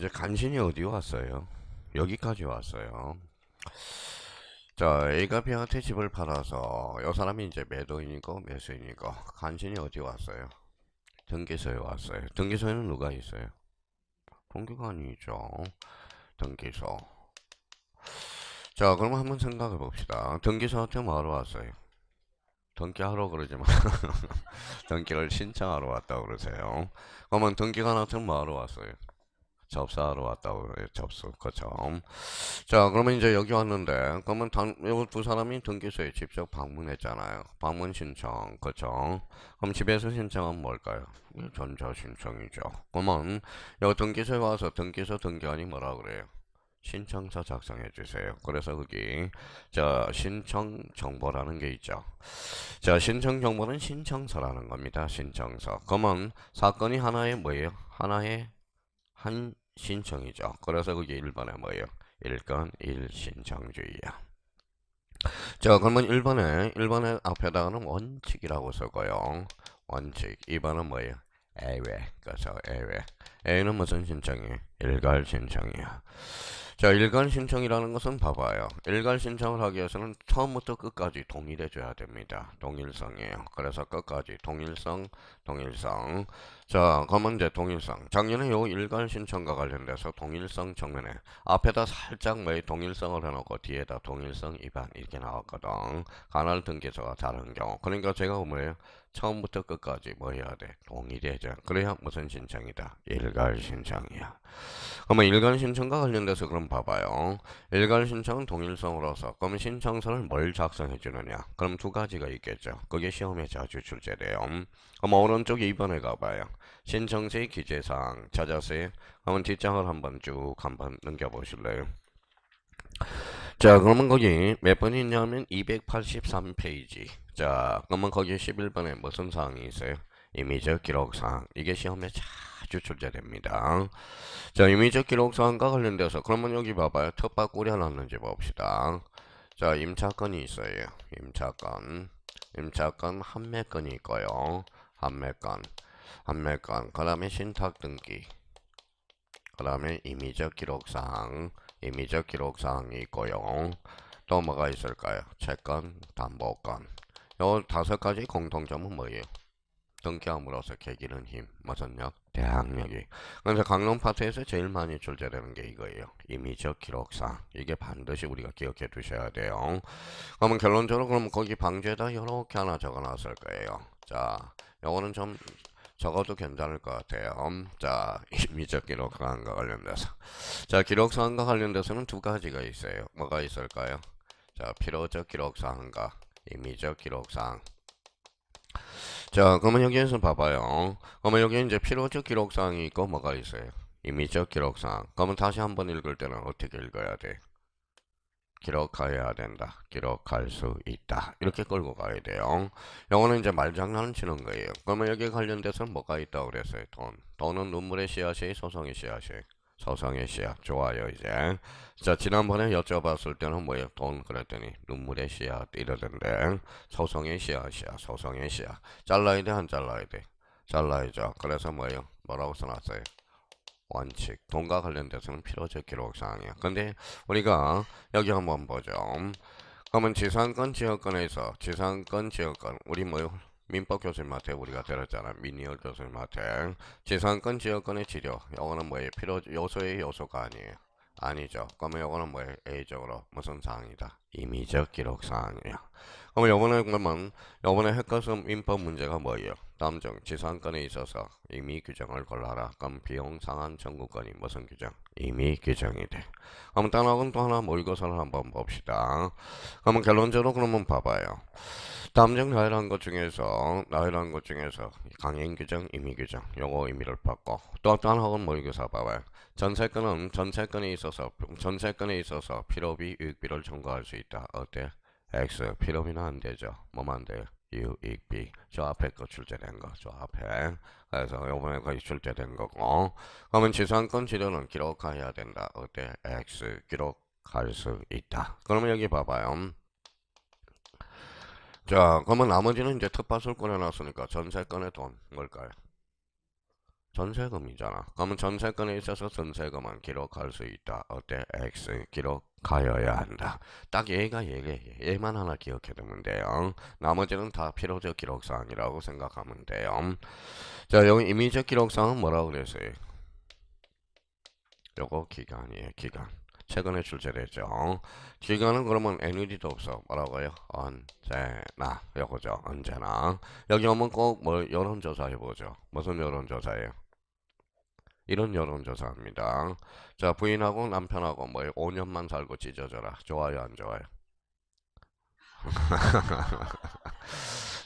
이제 간신히 어디 왔어요? 여기까지 왔어요. 자, A가 B한테 집을 팔아서 이 사람이 이제 매도인이고 매수인이고 간신히 어디 왔어요? 등기소에 왔어요. 등기소에는 누가 있어요? 동기관이죠. 등기소. 자, 그럼 한번 생각해 봅시다. 등기소한테 뭐하러 왔어요? 등기하러 그러지만 등기를 신청하러 왔다고 그러세요. 그러면 등기관한테 뭐하러 왔어요? 접수하러 왔다고 그래요. 접수. 그죠. 자, 그러면 이제 여기 왔는데, 그러면 요 두 사람이 등기소에 직접 방문했잖아요. 방문 신청. 그죠. 그럼 집에서 신청은 뭘까요? 전자 신청이죠. 그러면 요 등기소에 와서 등기소 등기관이 뭐라 그래요? 신청서 작성해 주세요. 그래서 거기 신청 정보라는 게 있죠. 자, 신청 정보는 신청서라는 겁니다. 신청서. 그러면 사건이 하나의 뭐예요? 하나의 한 신청이죠. 그래서 그게 1번에 뭐예요? 1건 1신청주의야. 자, 그러면 1번에 앞에다가는 원칙이라고 쓰고요. 원칙. 2번은 뭐예요? 예외. 그래서 예외. A는 무슨 신청이에요? 일괄 신청이야. 자, 일괄 신청이라는 것은 봐봐요. 일괄 신청을 하기 위해서는 처음부터 끝까지 동일해져야 됩니다. 동일성이에요. 그래서 끝까지 동일성. 자, 그러면 이제 동일성. 작년에 요 일괄 신청과 관련돼서 동일성 정면에 앞에다 살짝 뭐 동일성을 해놓고 뒤에다 동일성 위반 이렇게 나왔거든. 간헐 등기소가 다른 경우. 그러니까 제가 뭐예요? 처음부터 끝까지 뭐 해야 돼? 동일해져. 그래야 무슨 신청이다? 일괄 신청이야. 그러면 일괄 신청과 관련돼서 그럼 봐봐요. 일괄 신청은 동일성으로서 그럼 신청서를 뭘 작성해 주느냐? 그럼 두 가지가 있겠죠. 그게 시험에 자주 출제돼요. 그럼 오른쪽 2번에 가봐요. 신청서의 기재사항 찾았어요? 그러면 뒷장을 한번 넘겨보실래요? 자, 그러면 거기 몇 번이 있냐면 283페이지. 자, 그러면 거기 11번에 무슨 사항이 있어요? 임의적 기록사항. 이게 시험에 자주 출제됩니다. 자, 임의적 기록사항과 관련돼서 그러면 여기 봐봐요. 텃밭 꾸려놨는지 봅시다. 자, 임차권이 있어요. 임차권 판매권이 있고요. 판매권. 그 다음에 신탁 등기. 그 다음에 임의적 기록사항이 있고요. 또 뭐가 있을까요? 채권, 담보권. 요 5가지 공통점은 뭐예요? 등기함으로써 계기는 힘, 무슨력? 대항력이. 그래서 강론 파트에서 제일 많이 출제되는 게 이거예요. 임의적 기록사항. 이게 반드시 우리가 기억해 두셔야 돼요. 그러면 결론적으로 그럼 거기 방지에다 이렇게 하나 적어놨을 거예요. 자, 요거는 좀 적어도 괜찮을 것 같아요. 자, 임의적 기록사항과 관련돼서. 자, 기록사항과 관련돼서는 두 가지가 있어요. 뭐가 있을까요? 자, 필요적 기록사항과 임의적 기록사항. 자, 그러면 여기에서 봐봐요. 그러면 여기 이제 필요적 기록사항이 있고 뭐가 있어요? 임의적 기록사항. 그러면 다시 한번 읽을 때는 어떻게 읽어야 돼? 기록해야 된다. 기록할 수 있다. 이렇게 끌고 가야 돼요. 영어는 이제 말장난을 치는 거예요. 그러면 여기에 관련돼서 뭐가 있다고 그랬어요? 돈. 돈은 눈물의 씨앗이 소송의 씨앗이. 소송의 씨앗. 좋아요, 이제. 자, 지난번에 여쭤봤을 때는 뭐예요? 돈 그랬더니 눈물의 씨앗 이러던데. 소송의 씨앗이야. 소송의 씨앗. 잘라야 돼, 안 잘라야 돼? 잘라야죠. 그래서 뭐예요? 뭐라고 써놨어요? 원칙, 돈과 관련돼서는 필요적 기록사항이야. 근데 우리가 여기 한번 보죠. 그러면 지상권 지역권 우리 뭐 민법 교수님한테 우리가 들었잖아. 민희열 교수님한테 지상권 지역권의 지료. 이거는 뭐예요? 필요 요소의 요소가 아니에요. 아니죠. 그러면 이거는 뭐예요? A적으로 무슨 사항이다? 임의적 기록사항이야. 그러면 요번에 핵가슴 민법 문제가 뭐예요? 다음 중 지상권에 있어서 임의 규정을 골라라. 그럼 비용 상한 청구권이 무슨 규정? 임의 규정이 돼. 그럼 단학은 또 하나 모의고사를 한번 봅시다. 그러면 결론적으로 그러면 봐봐요. 다음 중 나열한 것 중에서 강행 규정, 임의 규정 요거 의미를 받고 또 단학은 모의고사 봐봐요. 전세권에 있어서 필요비, 유익비를 청구할 수 있다. 어때? X 필요비는 안 되죠. 뭐만 안 돼요? 유익비. 저 앞에 거 출제된 거. 저 앞에. 그래서 요번에 거의 출제된 거고. 그러면 지상권 지료는 기록해야 된다. 어때? X 기록할 수 있다. 그러면 여기 봐봐요. 자, 그러면 나머지는 이제 텃밭을 꾸려놨으니까 전세권의 돈 뭘까요? 전세금이잖아. 그러면 전세권에 있어서 전세금은 기록할 수 있다. 어때? X 기록하여야 한다. 딱 얘만 하나 기억해 두면 돼요. 나머지는 다 필요적 기록사항이라고 생각하면 돼요. 자, 여기 임의적 기록사항은 뭐라고 그랬어요? 요거 기간이에요. 기간. 최근에 출제됐죠. 기간은 그러면 NED도 없어. 뭐라고요? 언제나. 요거죠. 언제나. 여기 오면 꼭 뭐 여론조사 해보죠. 무슨 여론조사예요? 이런 여론조사입니다. 자, 부인하고 남편하고 뭐 5년만 살고 찢어져라. 좋아요, 안 좋아요?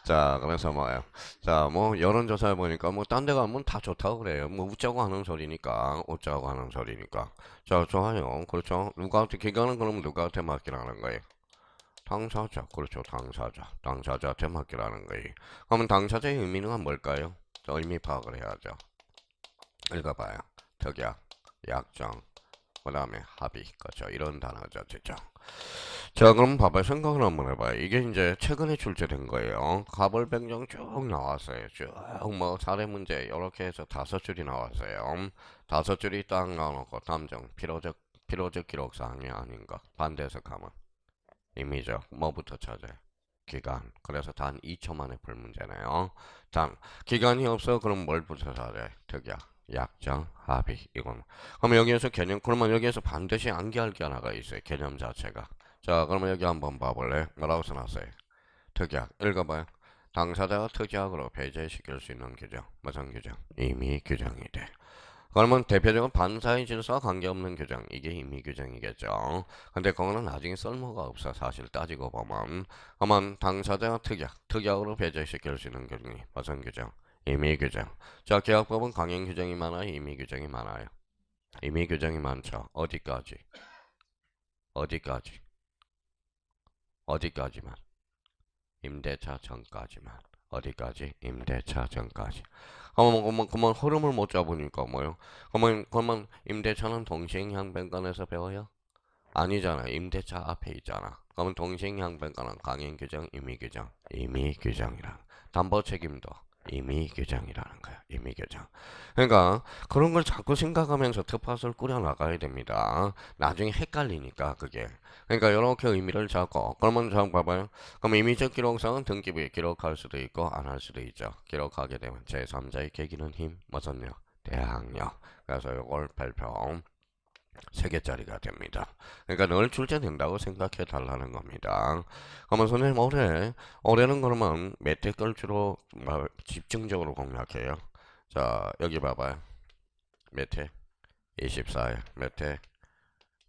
자, 그래서 뭐예요? 자, 뭐 여론조사해 보니까 뭐 딴 데 가면 다 좋다고 그래요. 뭐 웃자고 하는 소리니까, 웃자고 하는 소리니까. 자, 좋아요. 그렇죠. 누구한테 기간은 그럼 누구한테 맡기라는 거예요? 당사자. 그렇죠. 당사자. 당사자한테 맡기라는 거예요. 그러면 당사자의 의미는 뭘까요? 자, 의미 파악을 해야죠. 읽어봐요. 특약, 약정, 그 다음에 합의. 그렇죠. 이런 단어죠. 진짜. 자, 그럼 봐봐요. 생각을 한번 해봐요. 이게 이제 최근에 출제된 거예요. 가벌변경 쭉 나왔어요. 쭉 뭐 사례 문제 이렇게 해서 5줄이 나왔어요. 5줄이 딱 나와놓고 담정 필요적 기록 사항이 아닌가. 반대 해석하면 임의적 뭐부터 찾아요? 기간. 그래서 단 2초 만에 풀 문제네요. 단 기간이 없어 그럼 뭘부터 찾아요? 특약, 약정, 합의. 이건 그러면 여기에서 개념 그러면 여기에서 반드시 암기할 게 하나가 있어요. 개념 자체가. 자, 그러면 여기 한번 봐볼래? 뭐라고 써놨어요? 특약. 읽어봐요. 당사자가 특약으로 배제시킬 수 있는 규정. 무슨 규정? 임의 규정이 돼. 그러면 대표적으로 반사의 질서와 관계없는 규정. 이게 임의 규정이겠죠. 근데 그거는 나중에 쓸모가 없어. 사실 따지고 보면. 그러면 당사자가 특약으로 배제시킬 수 있는 규정이 무슨 규정? 임의 규정. 자, 계약법은 강행 규정이 많아요? 임의 규정이 많아요? 임의 규정이 많죠. 어디까지? 어디까지? 어디까지만? 임대차 전까지만. 어디까지? 임대차 전까지. 그러면 흐름을 못 잡으니까 뭐요? 그러면 임대차는 동시행향변권에서 배워요? 아니잖아. 임대차 앞에 있잖아. 그러면 동시행향변권은 강행규정, 임의규정, 임의규정이랑 담보 책임도 임의규정이라는 거야. 임의규정. 그러니까 그런 걸 자꾸 생각하면서 특파서를 꾸려 나가야 됩니다. 나중에 헷갈리니까 그게. 그러니까 이렇게 의미를 잡고 그러면 자 봐봐요. 그럼 임의적 기록상은 등기부에 기록할 수도 있고 안 할 수도 있죠. 기록하게 되면 제3자의 계기는 힘, 무슨요? 대항력. 그래서 이걸 발표 3개짜리가 됩니다. 그러니까 늘 출제된다고 생각해 달라는 겁니다. 그러면 선생님 올해는 그러면 몇 회 걸 주로 집중적으로 공략해요? 자, 여기 봐봐요. 몇 회? 24회. 몇 회?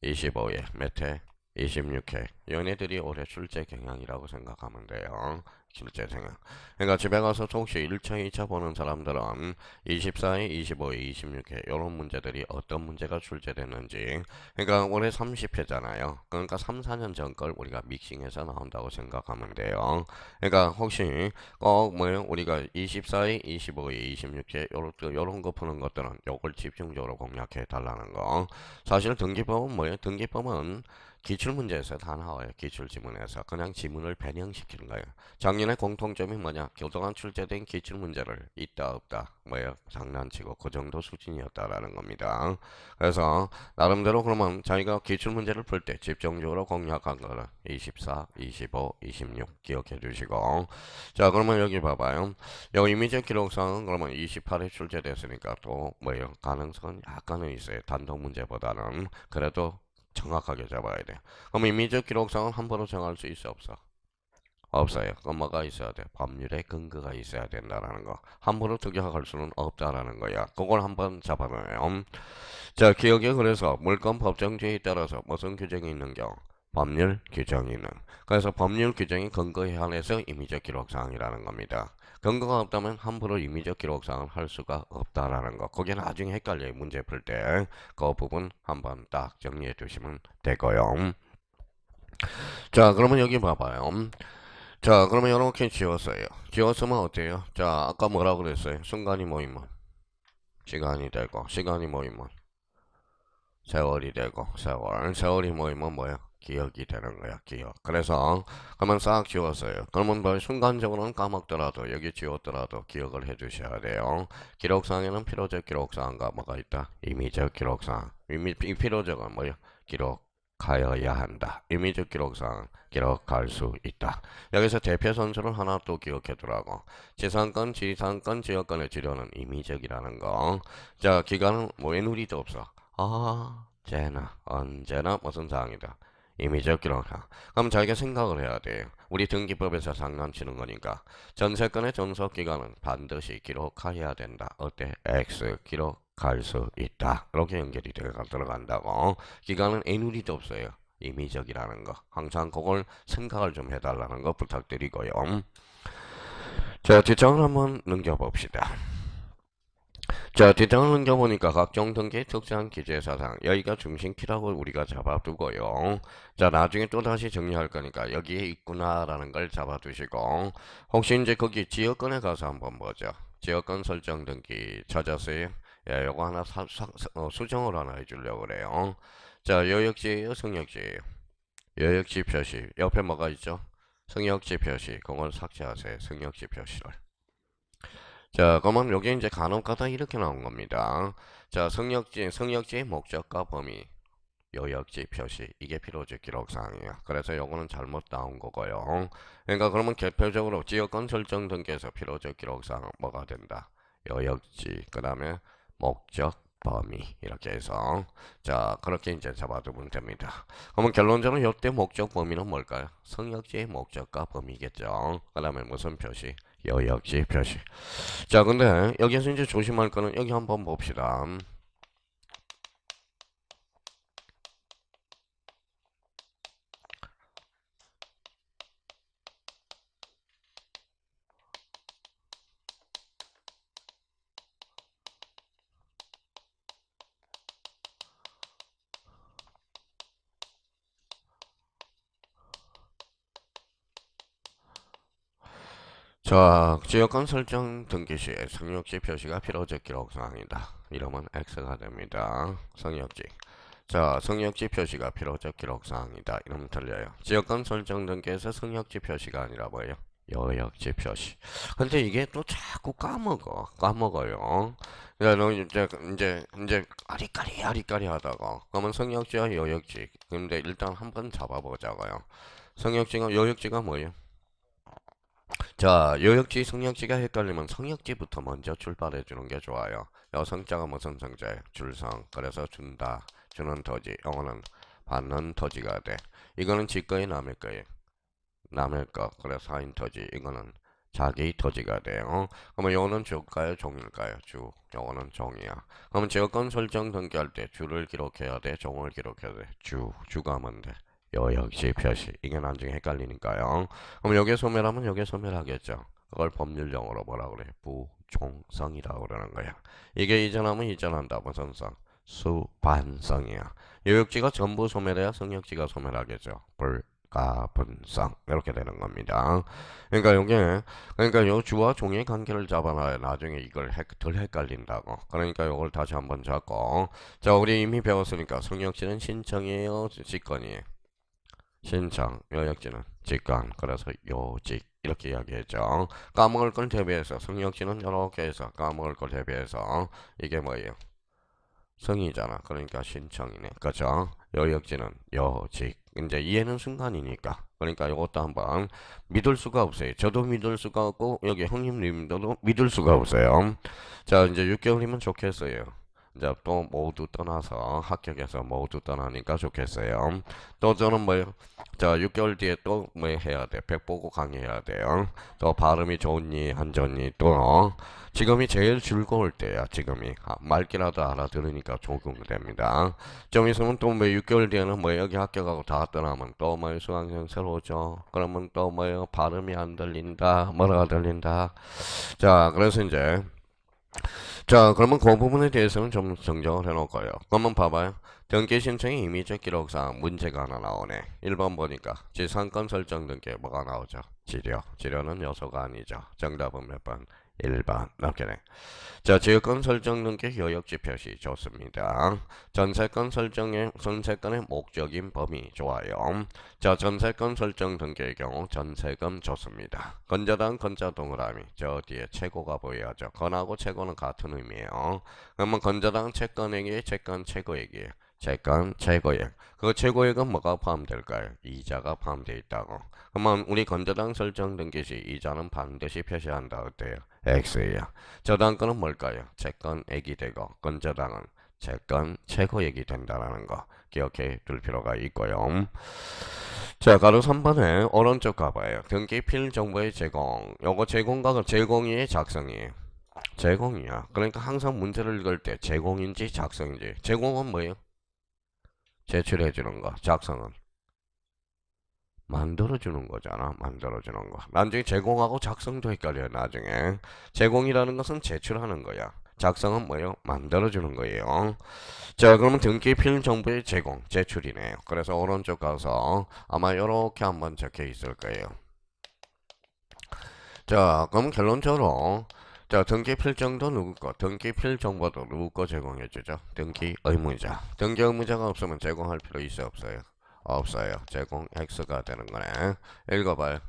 25회. 몇 회? 26회. 연애들이 올해 출제 경향이라고 생각하면 돼요. 실제 생각. 그러니까 집에 가서 혹시 1차, 2차 보는 사람들은 24회, 25회, 26회 이런 문제들이 어떤 문제가 출제됐는지 그러니까 올해 30회잖아요. 그러니까 3, 4년 전 걸 우리가 믹싱해서 나온다고 생각하면 돼요. 그러니까 혹시 뭐예요? 우리가 24회, 25회, 26회 요런 거 푸는 것들은 요걸 집중적으로 공략해 달라는 거. 사실 등기법은 뭐예요? 등기법은 기출문제에서 다 나와요. 기출지문에서 그냥 지문을 변형시키는 거예요. 작년에 공통점이 뭐냐? 그동안 출제된 기출문제를 있다 없다 뭐예요? 장난치고 그 정도 수준이었다라는 겁니다. 그래서 나름대로 그러면 자기가 기출문제를 풀 때 집중적으로 공략한 거는 24, 25, 26 기억해 주시고 자 그러면 여기 봐봐요. 여기 이미지 기록상은 그러면 28에 출제됐으니까 또 뭐예요? 가능성은 약간은 있어요. 단독 문제보다는 그래도 정확하게 잡아야 돼. 그럼 임의적 기록상은 함부로 정할 수 있어 없어? 없어요. 그럼 뭐가 있어야 돼? 법률의 근거가 있어야 된다라는 거. 함부로 특약할 수는 없다라는 거야. 그걸 한번 잡아놔요. 자, 기억에 그래서 물권 법정주의에 따라서 무슨 규정이 있는 경? 법률 규정이 있는. 그래서 법률 규정이 근거에 한해서 임의적 기록사항이라는 겁니다. 근거가 없다면 함부로 임의적 기록사항을 할 수가 없다라는 거. 그게 나중에 헷갈려요. 문제 풀 때. 그 부분 한번 딱 정리해 두시면 되고요. 자, 그러면 여기 봐봐요. 자, 그러면 이렇게 지웠어요. 지웠으면 어때요? 자, 아까 뭐라고 그랬어요? 순간이 모이면 시간이 되고, 시간이 모이면 세월이 되고, 세월이 모이면 뭐예요? 기억이 되는 거야, 기억. 그래서 그러면 싹 지웠어요. 그러면 뭐 순간적으로는 까먹더라도 여기 지웠더라도 기억을 해주셔야 돼요. 기록상에는 필요적 기록사항과 뭐가 있다? 임의적 기록사항. 이 필요적은 뭐요? 기록하여야 한다. 임의적 기록사항 기록할 수 있다. 여기서 대표 선수를 하나 또 기억해 두라고. 지상권, 지상권, 지역권의 지료는 임의적이라는 거. 자, 기간은 뭐 애누리도 없어. 쟤나 언제나 무슨 사항이다. 임의적 기록상. 그럼 자기가 생각을 해야 돼요. 우리 등기법에서 장난치는 거니까. 전세권의 존속 기간은 반드시 기록해야 된다. 어때? X 기록할 수 있다. 이렇게 연결이 들어간다고. 기간은 애누리도 없어요. 임의적이라는 거. 항상 그걸 생각을 좀 해달라는 거 부탁드리고요. 자, 뒷장을 한번 넘겨봅시다. 자, 뒷장을 넘겨보니까 각종 등기의 특수한 기재사상 여기가 중심키라고 우리가 잡아두고요. 자, 나중에 또다시 정리할 거니까 여기에 있구나라는 걸 잡아두시고 혹시 이제 거기 지역권에 가서 한번 보죠. 지역권 설정 등기 찾았어요? 예, 요거 하나 수정을 하나 해주려고 그래요. 자, 여역지예요, 성역지예요? 여역지 표시 옆에 뭐가 있죠? 성역지 표시 그걸 삭제하세요. 성역지 표시를. 자, 그러면 여기 이제 간혹가다 이렇게 나온 겁니다. 자, 성역지의 목적과 범위, 요역지 표시 이게 필요적 기록사항이에요. 그래서 요거는 잘못 나온 거고요. 그러니까 그러면 대표적으로 지역권 설정 등기에서 필요적 기록사항은 뭐가 된다? 요역지, 그 다음에 목적, 범위 이렇게 해서 자 그렇게 이제 잡아두면 됩니다. 그러면 결론적으로 이때 목적 범위는 뭘까요? 성역지의 목적과 범위겠죠. 그 다음에 무슨 표시? 요역지 표시. 자, 근데 여기서 이제 조심할 거는 여기 한번 봅시다. 자, 지역권 설정 등기 시에 성역지 표시가 필요적 기록사항이다. 이러면 X가 됩니다. 성역지. 자, 성역지 표시가 필요적 기록사항이다. 이러면 틀려요. 지역권 설정 등기에서 성역지 표시가 아니라 뭐예요? 여역지 표시. 근데 이게 또 자꾸 까먹어요. 그러니까 너 이제 아리까리 하다가 그러면 성역지와 여역지. 근데 일단 한번 잡아보자고요. 성역지가 여역지가 뭐예요? 자, 요역지, 성역지가 헷갈리면 성역지부터 먼저 출발해 주는 게 좋아요. 여성자가 무슨 성자예요? 줄성. 그래서 준다. 주는 토지. 영어는 받는 토지가 돼. 이거는 지 거예요, 남의 거예요? 남의 거. 그래서 사인 토지. 이거는 자기 토지가 돼요. 그러면 요거는 주일까요? 종일까요? 주. 요거는 종이야. 그러면 지역권 설정 등기할 때 주를 기록해야 돼? 종을 기록해야 돼? 주. 주가 뭔데? 요역지 표시. 이게 나중에 헷갈리니까요. 그럼 여기에 소멸하면 여기에 소멸하겠죠. 그걸 법률용어로 뭐라 그래? 부종성이라고 그러는 거야. 이게 이전하면 이전한다. 무슨 성? 수반성이야. 요역지가 전부 소멸해야 성역지가 소멸하겠죠. 불가분성 이렇게 되는 겁니다. 그러니까 요 주와 종의 관계를 잡아놔야 나중에 이걸 덜 헷갈린다고. 그러니까 요걸 다시 한번 잡고 자 우리 이미 배웠으니까 성역지는 신청이에요, 직권이에요? 신청, 요역지는 직관, 그래서 요직 이렇게 이야기했죠. 까먹을 걸 대비해서 성역지는 이렇게 해서 까먹을 걸 대비해서 이게 뭐예요? 성이잖아. 그러니까 신청이네. 그죠? 요역지는 요직. 이제 이해는 순간이니까. 그러니까 이것도 한번 믿을 수가 없어요. 저도 믿을 수가 없고 여기 형님님도 믿을 수가 없어요. 자 이제 6개월이면 좋겠어요. 이제 또 모두 떠나서 합격해서 모두 떠나니까 좋겠어요. 또 저는 뭐요? 자 6개월 뒤에 또 뭐 해야 돼? 백 보고 강의해야 돼요. 또 발음이 좋니 안 좋니 또 지금이 제일 즐거울 때야. 지금이 말귀라도 알아들으니까 적응됩니다. 좀 있으면 또 뭐 6개월 뒤에는 뭐 여기 합격하고 다 떠나면 또 뭐 수강생 새로죠. 그러면 또 뭐요? 발음이 안 들린다. 뭐라가 들린다. 자 그래서 이제 자, 그러면 그 부분에 대해서는 좀 정정을 해놓을까요? 그러면 봐봐요. 등기 신청의 임의적 기록상 문제가 하나 나오네. 1번 보니까 지상권 설정 등기에 뭐가 나오죠? 지료. 지료는 요소가 아니죠. 정답은 몇 번? 1번. 오케이. 자, 지역권 설정 등기 여역지 표시 좋습니다. 전세권 설정의 전세권의 목적인 범위 좋아요. 자, 전세권 설정 등기의 경우 전세금 좋습니다. 건자당 건자 동그라미 저 뒤에 최고가 보여야죠. 건하고 최고는 같은 의미예요. 그러면 건자당 채권액이 채권 최고액이에요. 채권 최고액. 그 최고액은 뭐가 포함될까요? 이자가 포함되어 있다고. 그러면 우리 건자당 설정 등기 시 이자는 반드시 표시한다. 어때요? X예요. 저당권은 뭘까요? 채권액이 되고 건저당은 채권 최고액이 된다는 거 기억해 둘 필요가 있고요. 자, 가로 3번에 오른쪽 가봐요. 등기 필정보의 제공. 요거 제공과 제공이 작성이에요. 제공이야. 그러니까 항상 문제를 읽을 때 제공인지 작성인지. 제공은 뭐예요? 제출해주는 거. 작성은 만들어주는 거잖아. 만들어주는 거. 나중에 제공하고 작성도 헷갈려요. 나중에. 제공이라는 것은 제출하는 거야. 작성은 뭐예요? 만들어주는 거예요. 자, 그러면 등기 필 정보의 제공, 제출이네요. 그래서 오른쪽 가서 아마 이렇게 한번 적혀 있을 거예요. 자, 그럼 결론적으로 자, 등기 필정도 누구 거, 등기 필 정보도 누구 거 제공해주죠? 등기 의무자. 등기 의무자가 없으면 제공할 필요 있어 없어요? 없어요. 제공 X가 되는 거네. 읽어봐요.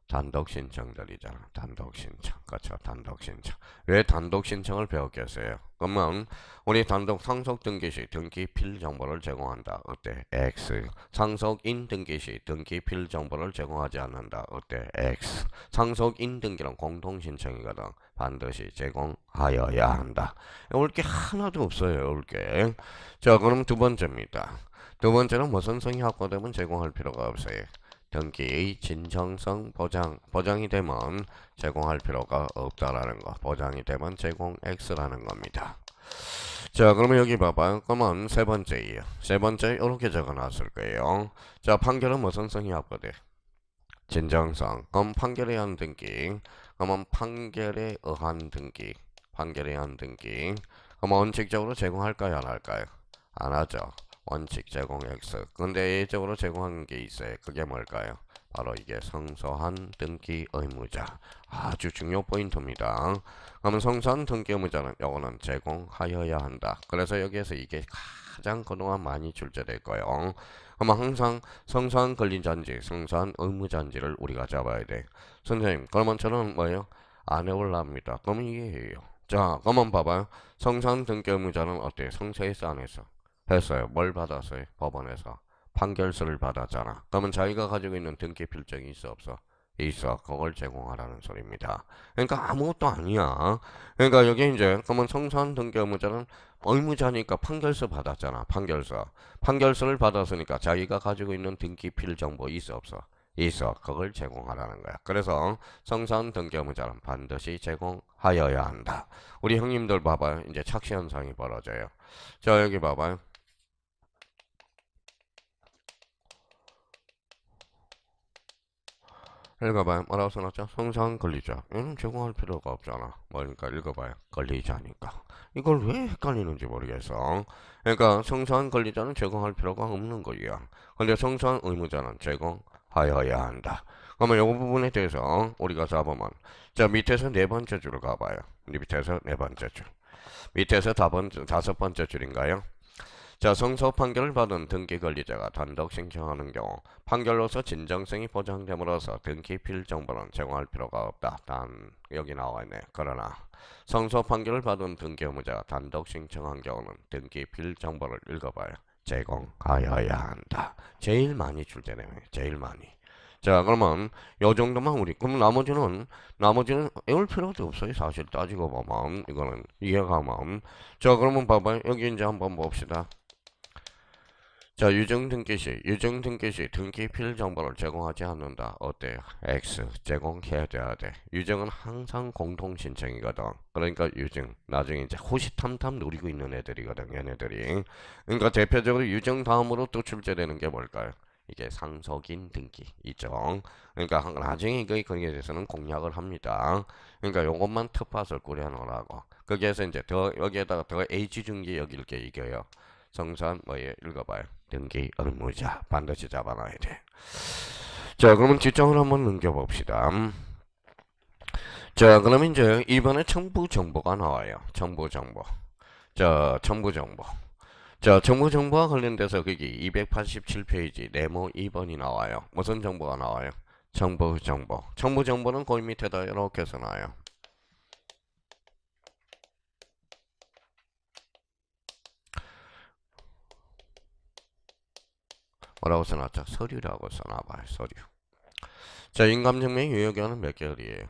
단독 신청들이잖아. 단독 신청. 그렇죠. 단독 신청. 왜 단독 신청을 배웠겠어요? 그러면 우리 단독 상속 등기 시 등기 필 정보를 제공한다. 어때? X. 상속인 등기 시 등기 필 정보를 제공하지 않는다. 어때? X. 상속인 등기는 공동 신청이거든. 반드시 제공하여야 한다. 올 게 하나도 없어요. 올 게. 자, 그럼 두 번째입니다. 두 번째는 무슨 성이 확보되면 제공할 필요가 없어요. 등기의 진정성 보장이 되면 제공할 필요가 없다라는 거. 보장이 되면 제공 X라는 겁니다. 자, 그러면 여기 봐봐요. 그러면 세 번째예요. 세 번째 이렇게 적어놨을 거예요. 자, 판결은 무슨 성이 확보돼? 진정성. 그럼 판결에 의한 등기. 그러면 판결에 의한 등기. 판결에 의한 등기. 그럼 원칙적으로 제공할까요? 안 할까요? 안 하죠. 원칙 제공 X. 근데 예외적으로 제공하는 게 있어요. 그게 뭘까요? 바로 이게 성서한 등기 의무자. 아주 중요 포인트입니다. 그러면 성서한 등기 의무자는 요거는 제공하여야 한다. 그래서 여기에서 이게 가장 그동안 많이 출제될 거예요. 그러면 항상 성서한 권리자인지 성서한 의무자인지를 우리가 잡아야 돼. 선생님, 그러면 저는 뭐예요? 안 해올랍니다. 그러면 이게 예요. 자, 그러면 봐봐요. 성서한 등기 의무자는 어때요? 성서에서 안 했어? 했어요. 뭘 받았어요? 법원에서 판결서를 받았잖아. 그러면 자기가 가지고 있는 등기 필정이 있어 없어? 있어. 그걸 제공하라는 소리입니다. 그러니까 아무것도 아니야. 그러니까 여기 이제 그러면 성산 등기 의무자는 의무자니까 판결서 받았잖아. 판결서. 판결서를 받았으니까 자기가 가지고 있는 등기 필 정보 있어 없어? 있어. 그걸 제공하라는 거야. 그래서 성산 등기 의무자는 반드시 제공하여야 한다. 우리 형님들 봐봐요. 이제 착시 현상이 벌어져요. 자, 여기 봐봐요. 읽어봐요. 뭐라고 써놨죠? 성상 권리자. 얘는 제공할 필요가 없잖아. 뭐니까 읽어봐요. 권리자니까. 이걸 왜 헷갈리는지 모르겠어. 그러니까 성상 권리자는 제공할 필요가 없는 거야. 근데 성상 의무자는 제공하여야 한다. 그러면 이 부분에 대해서 우리가 잡으면 자 밑에서 네 번째 줄을 가봐요. 밑에서 네 번째 줄. 밑에서 다섯 번째 줄인가요? 자, 성서 판결을 받은 등기 권리자가 단독 신청하는 경우 판결로서 진정성이 보장됨으로써 등기 필 정보는 제공할 필요가 없다. 단 여기 나와 있네. 그러나 성서 판결을 받은 등기 의무자가 단독 신청한 경우는 등기 필 정보를 읽어봐요. 제공하여야 한다. 제일 많이 출제되네. 제일 많이. 자, 그러면 요 정도만 우리 그럼 나머지는 외울 필요도 없어요. 사실 따지고 보면 이거는 이해가면 자, 그러면 봐봐요. 여기 이제 한번 봅시다. 자, 유증등기 시 등기 필 정보를 제공하지 않는다. 어때요? X 제공해야 돼. 유증은 항상 공통 신청이거든. 그러니까 유증 나중에 이제 호시탐탐 노리고 있는 애들이거든. 얘네들이. 그러니까 대표적으로 유증 다음으로 또 출제되는 게 뭘까요? 이게 상속인 등기 있죠. 그러니까 나중에 거기에 대해서는 공략을 합니다. 그러니까 요것만 특파설 꾸려놓으라고. 거기에서 이제 더 여기에다가 더 H 중기 여길 게 이겨요. 성산 뭐예 읽어봐요. 등기 의무자 반드시 잡아놔야 돼. 자, 그러면 지정을 한번 넘겨봅시다. 자, 그럼 이제 이번에 첨부 정보가 나와요. 첨부 정보. 자, 첨부 정보. 자, 첨부 정보와 관련돼서 거기 287페이지 네모 2번이 나와요. 무슨 정보가 나와요? 첨부 정보. 첨부 정보는 거기 밑에다 이렇게 써놔요. 뭐라고 써놨죠? 서류라고 써놔봐요. 서류. 자, 인감증명 유효기간은 몇 개월이에요?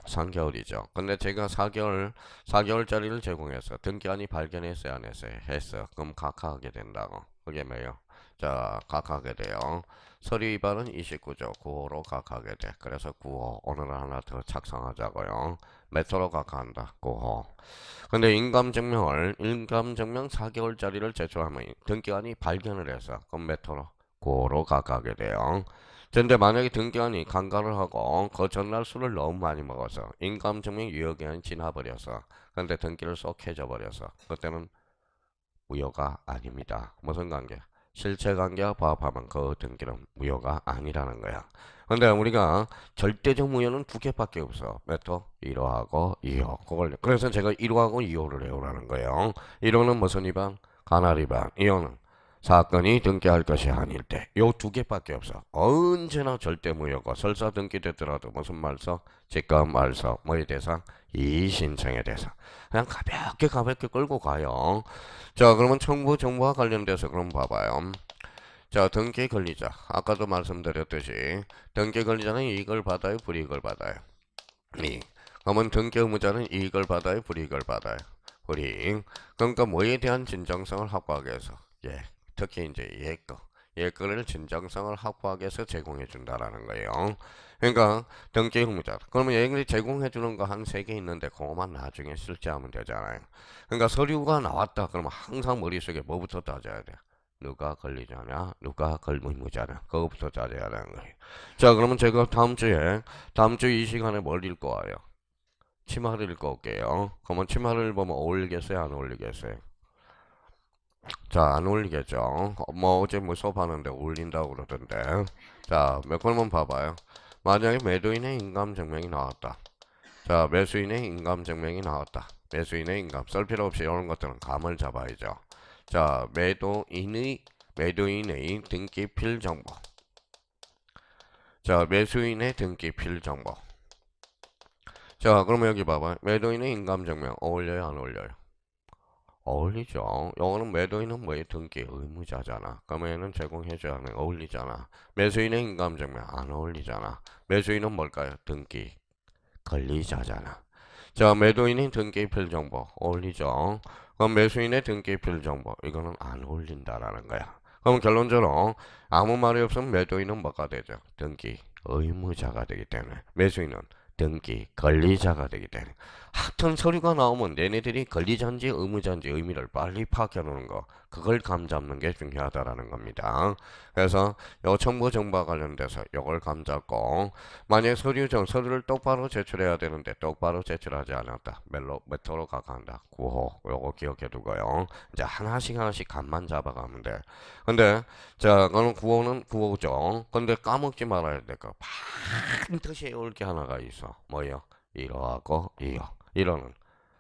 3개월이죠. 근데 제가 4개월짜리를 제공해서 등기한이 발견했어요, 안 했어요? 했어. 그럼 각하하게 된다고. 그게 뭐예요? 자, 각하하게 돼요. 서류 위반은 29조 9호로 각하하게 돼. 그래서 9호 오늘 하나 더 작성하자고요. 몇 호로 각하한다? 9호. 근데 인감증명 4개월짜리를 제출하면 등기한이 발견을 해서 그럼 몇 호로? 9호로 각하하게 돼요. 근데 만약에 등기한이 강간을 하고 그 전날 술을 너무 많이 먹어서 인감증명 유효기간이 지나버려서 근데 등기를 쏙 해줘버려서 그때는 무효가 아닙니다. 무슨 관계? 실체 관계와 부합하면 그 등기는 무효가 아니라는 거야. 근데 우리가 절대적 무효는 두 개밖에 없어. 몇 호? 1호하고 2호. 그걸 그래서 제가 1호하고 2호를 외우라는 거예요. 1호는 무슨 위반? 간할 위반. 2호는 사건이 등기할 것이 아닐 때. 요 두 개밖에 없어. 언제나 절대 무효고 설사 등기됐더라도 무슨 말서? 직권 말서. 뭐에 대해서? 이의신청에 대해서. 그냥 가볍게 끌고 가요. 자, 그러면 청구 정보와 관련돼서 그럼 봐봐요. 자, 등기 권리자. 아까도 말씀드렸듯이 등기 권리자는 이익을 받아요, 불이익을 받아요. 이익. 그러면 등기 의무자는 이익을 받아요, 불이익을 받아요. 불이익. 그러니까 뭐에 대한 진정성을 확보하기 위해서 예, 특히 이제 예거를 진정성을 확보하기 위해서 제공해 준다라는 거예요. 그러니까 등기 의무자. 그러면 얘들이 제공해 주는 거 한 세 개 있는데 그거만 나중에 실제하면 되잖아요. 그러니까 서류가 나왔다. 그러면 항상 머릿속에 뭐부터 따져야 돼? 누가 권리자냐, 누가 의무자냐, 그거부터 따져야 되는 거예요. 자, 그러면 제가 다음 주 이 시간에 뭘 읽고 와요? 치마를 읽고 올게요. 그러면 치마를 보면 어울리겠어요, 안 어울리겠어요? 자, 안 어울리겠죠. 뭐 어제 뭐 수업하는데 어울린다고 그러던데. 자, 몇 번만 봐봐요. 만약에 매도인의 인감증명이 나왔다. 자, 매수인의 인감증명이 나왔다. 매수인의 인감 쓸 필요 없이 이런 것들은 감을 잡아야죠. 자, 매도인의 등기필 정보. 자, 매수인의 등기필 정보. 자, 그러면 여기 봐봐. 매도인의 인감증명 어울려요, 안 어울려요? 어울리죠. 영어는 매도인은 뭐에 등기 의무자잖아. 그러면 얘는 제공해줘야 하는 어울리잖아. 매수인의 인감증명 안 어울리잖아. 매수인은 뭘까요? 등기 권리자잖아. 자, 매도인의 등기필 정보 어울리죠. 그럼 매수인의 등기필 정보 이거는 안 어울린다라는 거야. 그럼 결론적으로 아무 말이 없으면 매도인은 뭐가 되죠? 등기 의무자가 되기 때문에 매수인은 등기 권리자가 되기 때문에 하여튼 서류가 나오면 얘네들이 권리자인지 의무자인지 의미를 빨리 파악해 놓는 거 그걸 감 잡는 게 중요하다라는 겁니다. 그래서 요 첨부 정보와 관련돼서 요걸 감 잡고 만약에 서류를 똑바로 제출해야 되는데 똑바로 제출하지 않았다. 몇 호로 각한다. 9호. 요거 기억해 두고요. 이제 하나씩 감만 잡아가면 돼. 근데 자, 그럼 9호는 9호죠. 근데 까먹지 말아야 될 거. 반드시 외울 게 하나가 있어. 뭐예요? 1호하고 2호. 1호는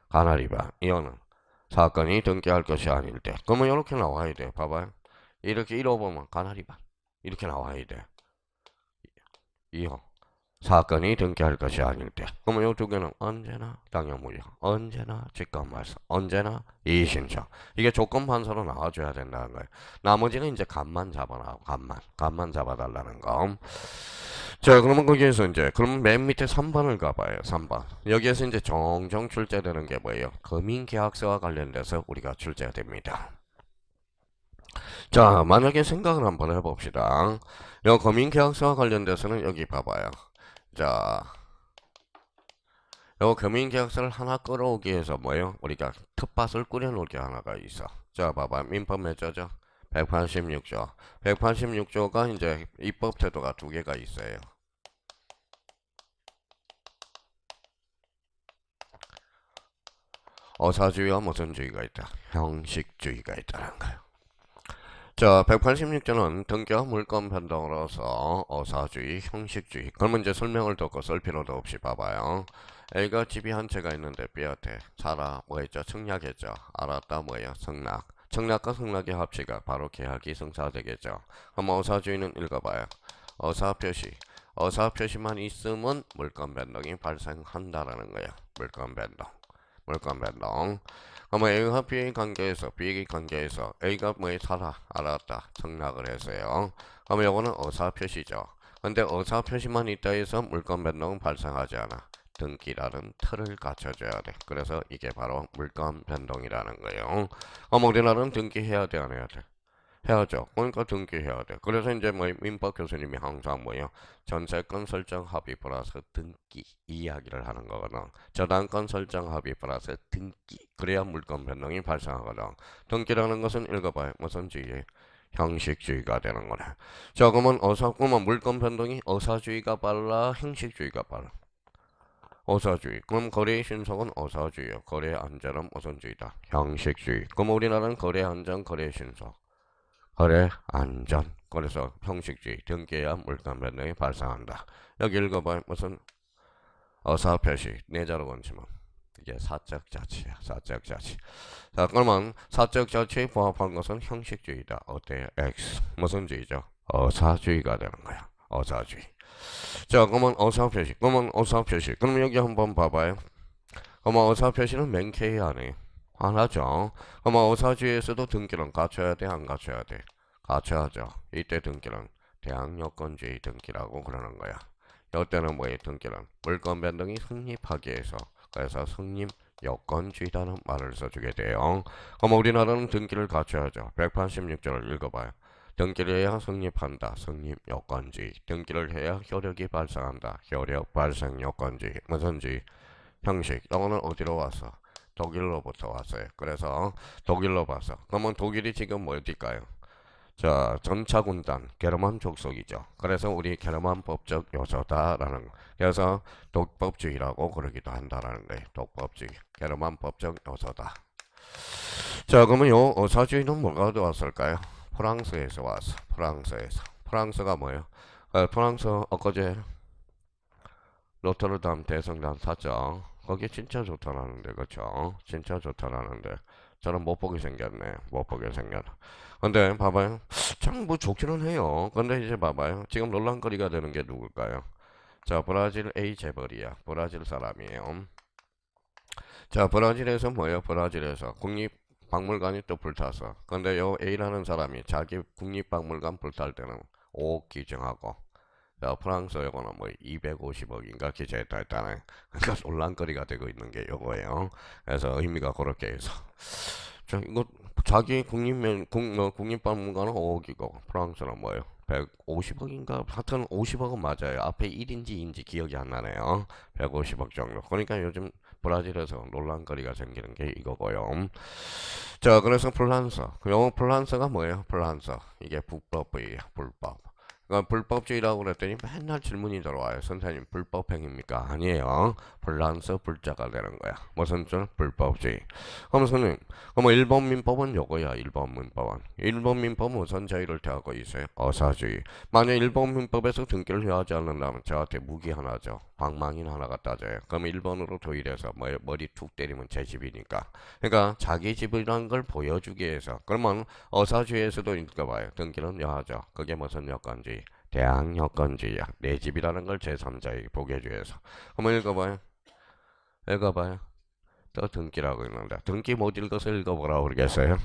가나리반 2호는 사건이 등기할 것이 아닐 때. 그러면 이렇게 나와야 돼. 봐봐요. 이렇게 1호 보면 가나리반 이렇게 나와야 돼. 2호. 사건이 등기할 것이 아닐 때. 그러면 이 두 개는 언제나 당연무효, 언제나 직권말소, 언제나 이의신청. 이게 조건 반서로 나와줘야 된다는 거예요. 나머지는 이제 감만 잡아놔, 감만 잡아달라는 거. 자, 그러면 거기에서 이제 그럼 맨 밑에 3번을 가봐요. 3번. 여기에서 이제 종종 출제되는 게 뭐예요? 금융계약서와 관련돼서 우리가 출제가 됩니다. 자, 만약에 생각을 한번 해봅시다. 이 금융계약서와 관련돼서는 여기 봐봐요. 자, 요 금융계약서를 하나 끌어오기 위해서 뭐예요? 우리가 텃밭을 꾸려놓을 게 하나가 있어. 자, 봐봐. 민법 몇 조죠? 186조. 186조가 이제 입법 태도가 두 개가 있어요. 어사주의와 무슨 주의가 있다? 형식주의가 있다는 거예요. 자, 186조는 등기와 물권 변동으로서 어사주의, 형식주의. 그러면 이제 설명을 듣고 쓸 필요도 없이 봐봐요. A가 집이 한 채가 있는데 B한테 사라 뭐였죠? 청약했죠. 알았다 뭐예요? 성락. 청약과 성락의 합치가 바로 계약이 성사되겠죠. 그럼 어사주의는 읽어봐요. 어사표시. 어사표시만 있으면 물권 변동이 발생한다라는 거예요. 물권 변동. 물권 변동. 그러면 A와 B의 관계에서 B의 관계에서 A가 뭐에 사라 알았다 청락을 했어요. 그러면 이거는 어사표시죠. 근데 어사표시만 있다 해서 물권 변동은 발생하지 않아. 등기라는 틀을 갖춰줘야 돼. 그래서 이게 바로 물권 변동이라는 거예요. 그럼 우리나라는 등기해야 돼 안 해야 돼? 해야죠. 그러니까 등기해야 돼. 그래서 이제 뭐 민법 교수님이 항상 뭐예요? 전세권 설정 합의 플러스 등기 이 이야기를 하는 거거든. 저당권 설정 합의 플러스 등기. 그래야 물권 변동이 발생하거든. 등기라는 것은 읽어봐요. 무슨 주의? 형식주의가 되는 거네. 자, 그러면 물권 변동이 어사주의가 빨라, 형식주의가 빨라. 어사주의. 그럼 거래의 신속은 어사주의요. 거래 안전은 무슨 주의다? 형식주의. 그럼 우리나라는 거래 안전, 거래 신속. 거래 안전. 그래서 형식주의 등기해야 물권 변동이 발생한다. 여기 읽어봐요. 무슨 어사 표시 내자로 건지면 이게 사적 자치야. 사적 자치. 자, 그러면 사적 자치에 부합한 것은 형식주의다. 어때요? X 무슨 주의죠? 어사주의가 되는 거야. 어사주의. 자, 그러면 어사 표시. 그러면 어사 표시. 그럼 여기 한번 봐봐요. 그러면 어사 표시는 맹쾌히 안 해요. 안 하죠. 그러면 어사주의에서도 등기는 갖춰야 돼, 안 갖춰야 돼? 갖춰야죠. 이때 등기는 대항요건주의 등기라고 그러는 거야. 이때는 뭐의 등기는 물권 변동이 성립하기 위해서 그래서 성립 요건주의라는 말을 써주게 돼요. 그럼 우리나라는 등기를 갖춰야죠. 186조를 읽어봐요. 등기를 해야 성립한다. 성립 요건주의. 등기를 해야 효력이 발생한다. 효력 발생 요건주의. 무슨 주의? 형식. 이거는 어디로 왔어? 독일로부터 왔어요. 그래서 독일로 봤어. 그러면 독일이 지금 뭐 어딜까요? 자, 전차군단, 게르만 족속이죠. 그래서 우리 게르만 법적 요소다라는, 그래서 독법주의라고 그러기도 한다라는 거예요. 독법주의, 게르만 법적 요소다. 자, 그러면 요 어사주의는 뭐가 왔을까요? 프랑스에서 왔어. 프랑스에서. 프랑스가 뭐예요? 프랑스 엊그제 노트르담 대성당 샀죠. 거기 진짜 좋다라는데, 그쵸? 진짜 좋다라는데 저는 못 보게 생겼네. 못 보게 생겼. 근데 봐봐요. 참 뭐 좋기는 해요. 근데 이제 봐봐요. 지금 논란거리가 되는 게 누굴까요? 자, 브라질 A 재벌이야. 브라질 사람이에요. 자, 브라질에서 뭐예요? 브라질에서 국립박물관이 또 불탔어. 근데 요 A라는 사람이 자기 국립박물관 불탈 때는 5억 기증하고 자, 프랑스 요거는 뭐 250억인가 기재했다 했다네. 그러니까 논란거리가 되고 있는 게 요거예요. 그래서 의미가 그렇게 해서. 자, 이거 자기 국립박물관은 5억이고 프랑스는 뭐예요? 150억인가? 하여튼 50억은 맞아요. 앞에 1인지 2인지 기억이 안 나네요. 150억 정도. 그러니까 요즘 브라질에서 논란거리가 생기는 게 이거고요. 자, 그래서 플란서. 영어 플란서가 뭐예요? 플란서. 이게 불법이에요. 불법. 그러니까 불법주의라고 그랬더니 맨날 질문이 들어와요. 선생님 불법행위입니까? 아니에요. 불란서 불자가 되는 거야. 무슨 줄? 불법주의. 그럼 선생님, 그럼 일본 민법은 요거야. 일본 민법은. 일본 민법은 우선 저희를 대하고 있어요. 어사주의. 만약 일본 민법에서 등기를 해야 하지 않는다면 저한테 무기 하나죠. 방망이는 하나 갖다 줘요. 그럼 일본으로 도일해서 머리 툭 때리면 제 집이니까. 그러니까 자기 집이라는 걸 보여주기 위해서. 그러면 어사주의에서도 읽어봐요. 등기는 여하죠. 그게 무슨 여건지? 대항요건주의야. 내 집이라는 걸 제3자에게 보게 해주기 위해서. 한번 읽어봐요. 읽어봐요. 또 등기라고 있는데 등기 못 읽어서 읽어보라고 그러겠어요?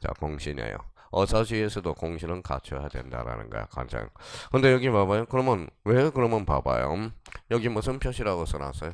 자, 공신이에요. 어사주의에서도 공신은 갖춰야 된다라는 거야. 관장. 근데 여기 봐봐요. 그러면 봐봐요. 여기 무슨 표시라고 써놨어요?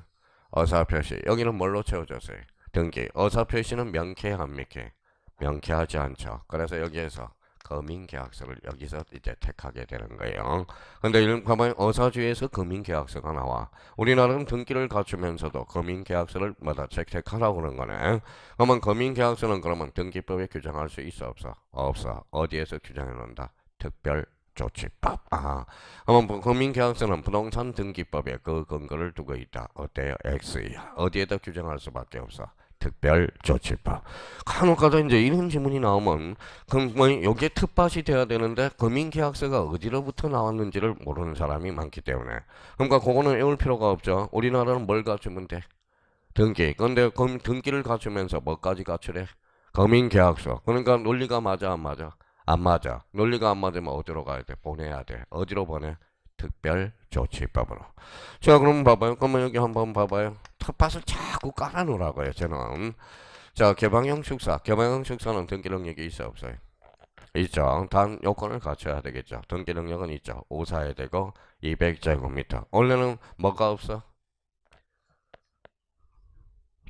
어사표시. 여기는 뭘로 채워졌어요? 등기. 어사표시는 명쾌 안 명쾌? 명쾌하지 않죠. 그래서 여기에서 금인계약서를 여기서 이제 택하게 되는 거예요. 근데 가만히 어사주에서 금인계약서가 나와. 우리나라는 등기를 갖추면서도 금인계약서를 뭐다 택하라고 그런 거네. 그러면 금인계약서는 그러면 등기법에 규정할 수 있어 없어? 없어. 어디에서 규정해 놓는다? 특별 조치법. 아, 그러면 금인계약서는 부동산 등기법에 그 근거를 두고 있다. 어때요? X야. 어디에다 규정할 수밖에 없어? 특별조치법. 간혹가다 이제 이런 질문이 나오면 그럼 뭐 여기에 특밭이 돼야 되는데 금융계약서가 어디로부터 나왔는지를 모르는 사람이 많기 때문에 그러니까 그거는 외울 필요가 없죠. 우리나라는 뭘 갖추면 돼? 등기. 근데 등기를 갖추면서 뭐까지 갖추래? 금융계약서. 그러니까 논리가 맞아 안 맞아? 안 맞아. 논리가 안 맞으면 어디로 가야 돼? 보내야 돼. 어디로 보내? 특별조치법으로. 자, 그럼 봐봐요. 그러면 여기 한번 봐봐요. 텃밭을 자꾸 깔아놓으라고요. 저는. 자, 개방형 축사. 개방형 축사는 등기 능력이 있어 없어요? 있죠. 단 요건을 갖춰야 되겠죠. 등기 능력은 있죠. 오사야 되고 200제곱미터. 원래는 뭐가 없어?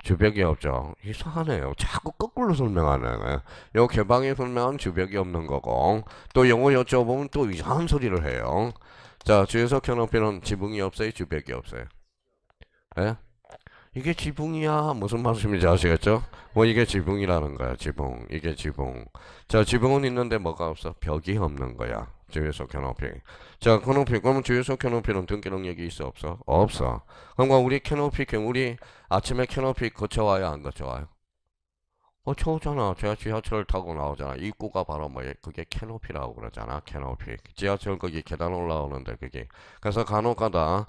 주벽이 없죠. 이상하네요. 자꾸 거꾸로 설명하네. 요 개방에 설명한 주벽이 없는 거고 또 영어 여쭤보면 또 이상한 소리를 해요. 자, 주유소 켜놓기는 지붕이 없어요? 주벽이 없어요? 예? 이게 지붕이야. 무슨 말씀인지 아시겠죠? 뭐 이게 지붕이라는 거야. 지붕. 이게 지붕. 자, 지붕은 있는데 뭐가 없어? 벽이 없는 거야. 주유소 캐노피. 자, 캐노피. 그러면 주유소 캐노피는 등기 능력이 있어 없어? 없어. 그러니까 우리 캐노피, 우리 아침에 캐노피 거쳐와요 안 거쳐와요? 거쳐오잖아. 제가 지하철 타고 나오잖아. 입구가 바로 뭐예? 그게 캐노피라고 그러잖아. 캐노피. 지하철 거기 계단 올라오는데 그게. 그래서 간혹가다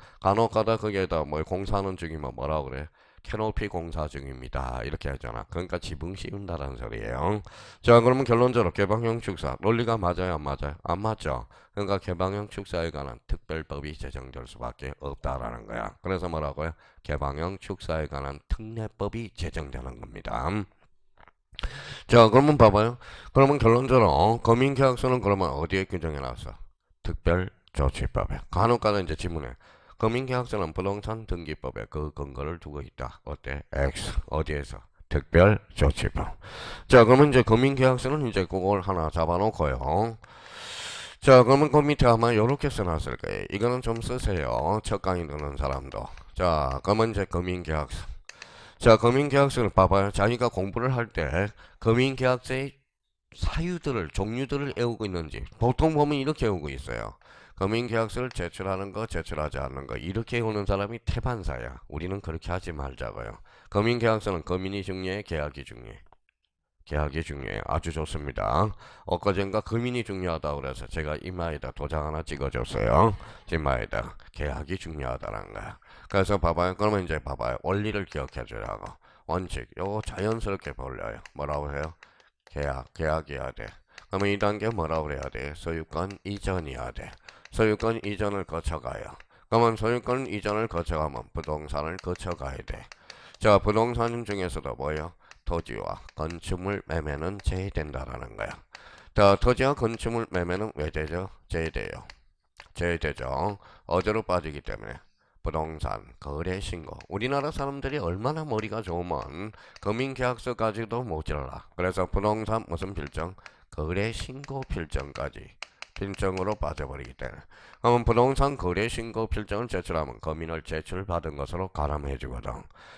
거기에다 뭐 공사하는 중이면 뭐라고 그래? 캐노피 공사 중입니다. 이렇게 하잖아. 그러니까 지붕 씌운다는 소리예요. 자, 그러면 결론적으로 개방형 축사 논리가 맞아요, 안 맞아요? 안 맞죠. 그러니까 개방형 축사에 관한 특별법이 제정될 수밖에 없다라는 거야. 그래서 뭐라고요? 개방형 축사에 관한 특례법이 제정되는 겁니다. 자, 그러면 봐봐요. 그러면 결론적으로 검인계약서는 그러면 어디에 규정해 놨어? 특별조치법에. 간혹가다 이제 지문에 검인계약서는 부동산 등기법에 그 근거를 두고 있다. 어때? X 어디에서? 특별조치법. 자, 그러면 이제 검인계약서는 이제 그걸 하나 잡아놓고요. 자, 그러면 그 밑에 아마 요렇게 써놨을 거예요. 이거는 좀 쓰세요. 첫 강의 듣는 사람도. 자, 그러면 이제 검인계약서. 자, 금융계약서를 봐봐요. 자기가 공부를 할 때 금융계약서의 사유들을, 종류들을 외우고 있는지 보통 보면 이렇게 외우고 있어요. 금융계약서를 제출하는 거, 제출하지 않는 거 이렇게 외우는 사람이 태반사야. 우리는 그렇게 하지 말자고요. 금융계약서는 금인이 중요해, 계약이 중요해. 계약이 중요해요. 아주 좋습니다. 엊그젠가 금인이 중요하다고 그래서 제가 이마에다 도장 하나 찍어줬어요. 이마에다 계약이 중요하다는 거야. 그래서 봐봐요. 그러면 이제 봐봐요. 원리를 기억해 주라고. 원칙. 요거 자연스럽게 벌려요. 뭐라고 해요? 계약이어야 돼. 그러면 이 단계 뭐라고 해야 돼? 소유권 이전이어야 돼. 소유권 이전을 거쳐가요. 그러면 소유권 이전을 거쳐가면 부동산을 거쳐가야 돼. 자, 부동산 중에서도 뭐예요? 토지와 건축물 매매는 제외된다라는 거야. 자, 토지와 건축물 매매는 왜 되죠? 제외돼요. 제외되죠. 어디로 빠지기 때문에 부동산 거래 신고. 우리나라 사람들이 얼마나 머리가 좋으면 금융계약서까지도 모자라. 그래서 부동산 무슨 필정? 거래 신고 필정까지 필정으로 빠져버리기 때문에. 그러면 부동산 거래 신고 필정을 제출하면 금인을 제출받은 것으로 가름해 주거든.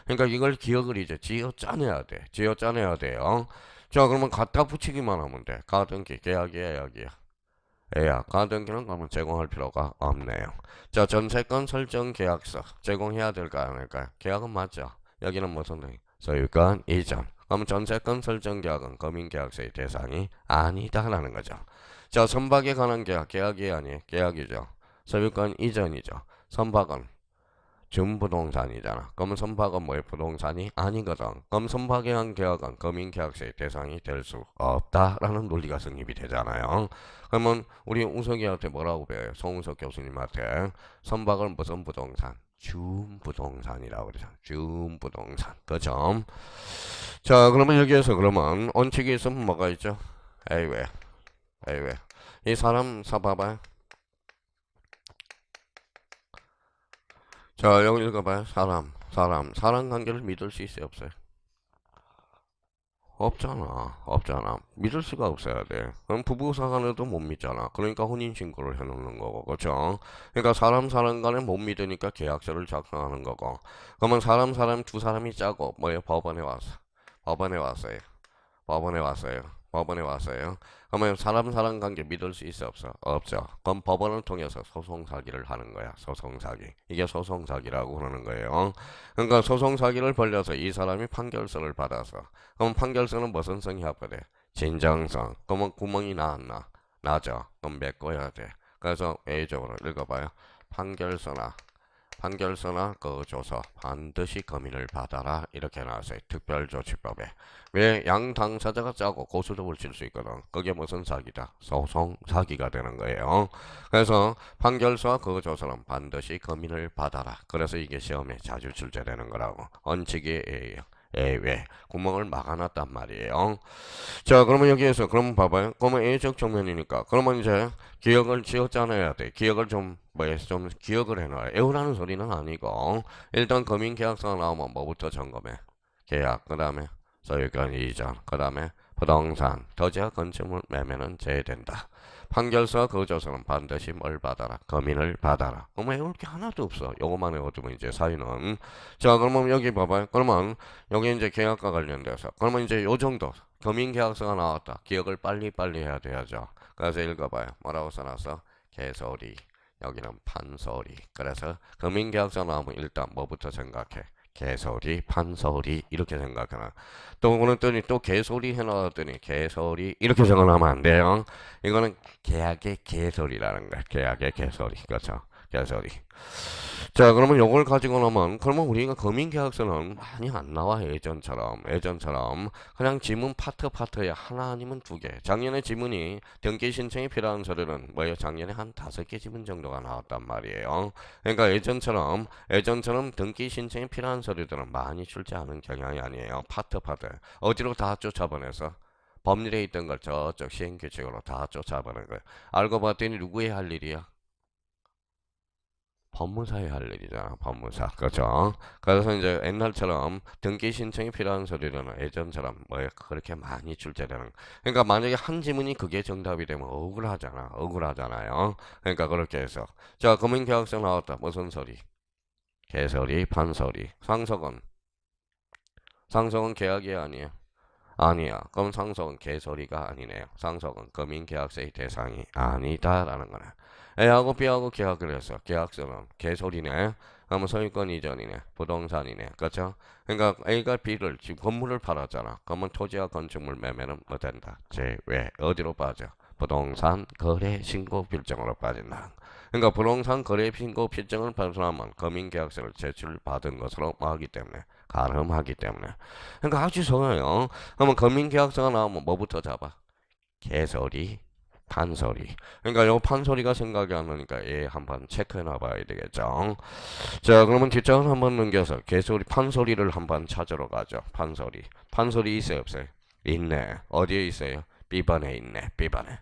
그러니까 이걸 기억을 이제 지어 짜내야 돼. 지어 짜내야 돼요. 자, 그러면 갖다 붙이기만 하면 돼. 가등기 계약이야, 계약이야. 예약, 가등기는 그러면 제공할 필요가 없네요. 자, 전세권 설정 계약서 제공해야 될까요, 안 할까요? 계약은 맞죠? 여기는 무슨 소유권 이전. 그럼 전세권 설정 계약은 금융계약서의 대상이 아니다라는 거죠. 자, 선박에 관한 계약, 계약이 아니에요. 계약이죠. 소유권 이전이죠. 선박은 준부동산이잖아. 그럼 선박은 뭐예요? 부동산이 아니거든. 그럼 선박에 한 계약은 금융계약서의 대상이 될 수 없다라는 논리가 성립이 되잖아요. 그러면 우리 우석이한테 뭐라고 배워요? 송우석 교수님한테 선박을 무슨 부동산? 준부동산이라고 그러잖아. 준부동산. 그죠? 자, 그러면 여기에서 그러면 원칙이 있으면 뭐가 있죠? 에이 왜? 에이 왜? 이 사람 사봐봐요. 자, 여기 읽어봐요. 사람 관계를 믿을 수 있어요, 없어요? 없잖아. 믿을 수가 없어야 돼. 그럼 부부사간에도 못 믿잖아. 그러니까 혼인신고를 해놓는 거고, 그렇죠? 그러니까 사람 간에 못 믿으니까 계약서를 작성하는 거고. 그러면 사람 두 사람이 짜고 뭐예요? 법원에 왔어요. 법원에 왔어요. 법원에 왔어요. 그러면 사람 관계 믿을 수 있어 없어? 없죠. 그럼 법원을 통해서 소송 사기를 하는 거야. 소송 사기. 이게 소송 사기라고 그러는 거예요. 그러니까 소송 사기를 벌려서 이 사람이 판결서를 받아서 그럼 판결서는 무슨 성이 합법돼? 진정성. 그러면 구멍이 나왔나? 나죠. 그럼 메꿔야 돼. 그래서 A적으로 읽어봐요. 판결서나 그 조서 반드시 검인을 받아라 이렇게 나왔어요. 특별조치법에. 왜 양 당사자가 짜고 고소력을 칠 수 있거든. 그게 무슨 사기다? 소송 사기가 되는 거예요. 그래서 판결서와 그 조서는 반드시 검인을 받아라. 그래서 이게 시험에 자주 출제되는 거라고. 원칙이 A예요. A 왜 구멍을 막아놨단 말이에요. 자, 그러면 여기에서 그럼 봐봐요. 그러면 A적 정면이니까 그러면 이제 기억을 지어짜내야 돼. 기억을 좀 기억을 해놔요. 애우라는 소리는 아니고 일단 금융계약서가 나오면 뭐부터 점검해? 계약, 그 다음에 소유권 이전, 그 다음에 부동산, 토지와 건축물 매매는 제외된다. 판결서 그 조서는 반드시 뭘 받아라? 검인을 받아라. 그러면 외울 게 하나도 없어. 요것만 외워두면 이제 사유는. 자, 그러면 여기 봐봐요. 그러면 여기 이제 계약과 관련돼서 그러면 이제 요 정도 금융계약서가 나왔다. 기억을 빨리빨리 해야 돼야죠. 그래서 읽어봐요. 뭐라고 써놨어? 개소리. 여기는 판소리. 그래서 금융계약서 나오면 일단 뭐부터 생각해? 개소리, 판소리 이렇게 생각하나. 또 그랬더니 또 개소리 해놨더니 개소리 이렇게 적어놓으면 안 돼요. 이거는 계약의 개소리라는 거야. 계약의 개소리. 그렇죠? 개소리. 자, 그러면 요걸 가지고 나면 그러면 우리가 금융계약서는 많이 안 나와. 예전처럼 그냥 지문 파트에 하나 아니면 두 개. 작년에 지문이 등기 신청이 필요한 서류는 뭐예요? 작년에 한 5개 지문 정도가 나왔단 말이에요. 그러니까 예전처럼 등기 신청이 필요한 서류들은 많이 출제하는 경향이 아니에요. 파트 어디로 다 쫓아보내서 법률에 있던 걸 저쪽 시행규칙으로 다 쫓아보는 거예요. 알고 봤더니 누구의 할 일이야? 법무사에 할 일이잖아, 법무사. 그죠? 그래서 이제 옛날처럼 등기 신청이 필요한 서류는 예전처럼 뭐 그렇게 많이 출제되는. 그러니까 만약에 한 지문이 그게 정답이 되면 억울하잖아요. 그러니까 그렇게 해서. 자, 금융계약서 나왔다. 무슨 소리? 개소리, 판소리. 상속은 계약이 아니에요. 아니야. 그럼 상속은 개소리가 아니네요. 상속은 금융계약서의 대상이 아니다라는 거네. A하고 B하고 계약을 해서 계약서는 개소리네. 그러면 소유권 이전이네. 부동산이네. 그렇죠? 그러니까 A가 B를 지금 건물을 팔았잖아. 그러면 토지와 건축물 매매는 뭐 된다? 제외. 어디로 빠져? 부동산 거래 신고 필증으로 빠진다. 그러니까 부동산 거래 신고 필증을 발송하면 금융계약서를 제출받은 것으로 뭐 하기 때문에 가름하기 때문에. 그러니까 아주 좋아요. 그러면 금융계약서가 나오면 뭐부터 잡아? 개소리, 판소리. 그러니까 요 판소리가 생각이 안 나니까 얘 한번 체크해놔 봐야 되겠죠. 자, 그러면 뒷장을 한번 넘겨서 개소리, 판소리를 한번 찾으러 가죠. 판소리 있어요, 없어요? 있네. 어디에 있어요? B번에 있네. B번에.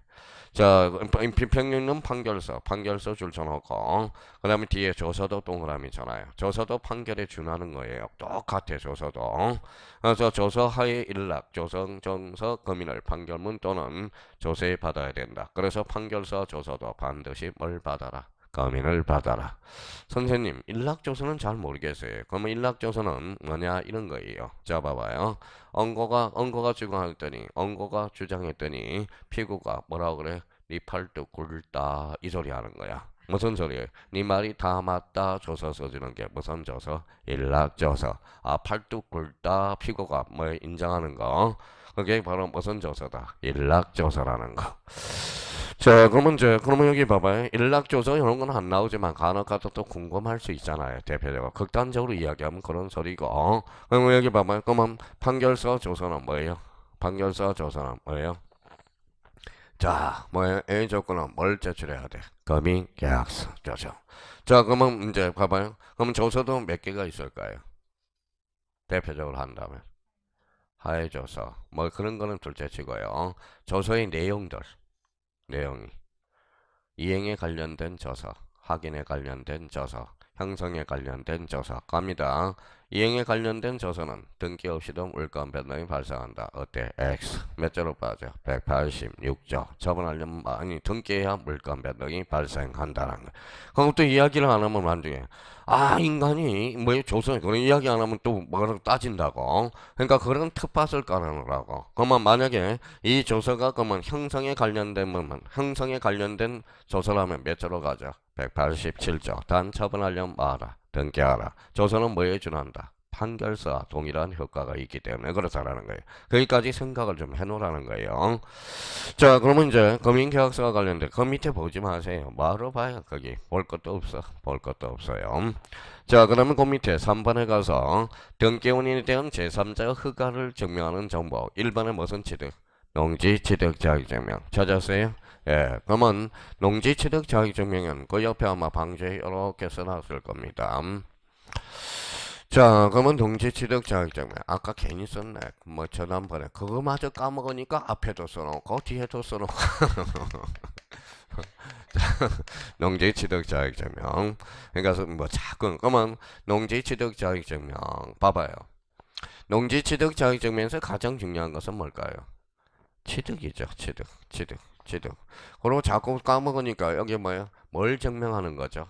자, 비평있는 판결서 줄쳐놓고 그 다음에 뒤에 조서도 동그라미잖아요. 조서도 판결에 준하는 거예요. 똑같아 조서도. 그래서 조서하에 일락, 조성정서 검인을 판결문 또는 조서에 받아야 된다. 그래서 판결서 조서도 반드시 뭘 받아라? 검인을 받아라. 선생님, 일락조서는 잘 모르겠어요. 그러면 일락조서는 뭐냐 이런 거예요. 자, 봐봐요. 언거가 주장했더니 피고가 뭐라고 그래? 네 팔뚝 굵다 이 소리 하는 거야. 무슨 소리예요? 네 말이 다 맞다 조서 써주는 게 무슨 조서? 일락조서. 아, 팔뚝 굵다 피고가 뭐 인정하는 거. 그게 바로 무슨 조서다? 일락조서라는 거. 자, 그러면 여기 봐봐요. 일락조서 이런 건 안 나오지만 간혹 가서 또 궁금할 수 있잖아요. 대표적으로 극단적으로 이야기하면 그런 소리고. 그러면 여기 봐봐요. 그러면 판결서 조서는 뭐예요? 판결서 조서는 뭐예요? 자, 뭐예요? A 조건은 뭘 제출해야 돼? 금융계약서 조서. 자, 그러면 이제 봐봐요. 그러면 조서도 몇 개가 있을까요? 대표적으로 한다면 하해조서. 뭐 그런 거는 둘째치고요. 조서의 내용이 이행에 관련된 조서, 확인에 관련된 조서, 형성에 관련된 조서 갑니다. 이행에 관련된 조서는 등기 없이도 물권 변동이 발생한다. 어때? X 몇 조로 빠져? 186조. 처분하려면 아니 등기해야 물권 변동이 발생한다는 거. 그럼 또 이야기를 안 하면 나중에 인간이 뭐 조선에 그런 이야기 안 하면 또 뭐라고 따진다고. 그러니까 그런 특밭을 깔아놓으라고. 그러면 만약에 이 조서가 그러면 형성에 관련된 조서라면 몇 조로 가죠? 187조. 단 처분하려면 말아. 등기하라. 조서는 뭐에 준한다? 판결서와 동일한 효과가 있기 때문에 그렇다라는 거예요. 거기까지 생각을 좀 해놓으라는 거예요. 자, 그러면 이제 금융계약서와 관련된 그 밑에 보지 마세요. 뭐하러 봐요? 거기 볼 것도 없어. 볼 것도 없어요. 자, 그러면 그 밑에 3번에 가서 등기원인에 대한 제3자 허가를 증명하는 정보. 1번에 무슨 취득? 농지 취득 자격증명 찾았어요? 예, 그러면 농지 취득 자격증명은 그 옆에 아마 방지에 이렇게 써놨을 겁니다. 자, 그러면 농지 취득 자격증명 아까 괜히 썼네. 뭐 지난번에 그거마저 까먹으니까 앞에도 써놓고 뒤에도 써놓고 농지 취득 자격증명. 그러니까 뭐 자꾸 그러면 농지 취득 자격증명 봐봐요. 농지 취득 자격증명에서 가장 중요한 것은 뭘까요? 취득이죠. 취득. 그리고 자꾸 까먹으니까 여기 뭐예요? 뭘 증명하는 거죠?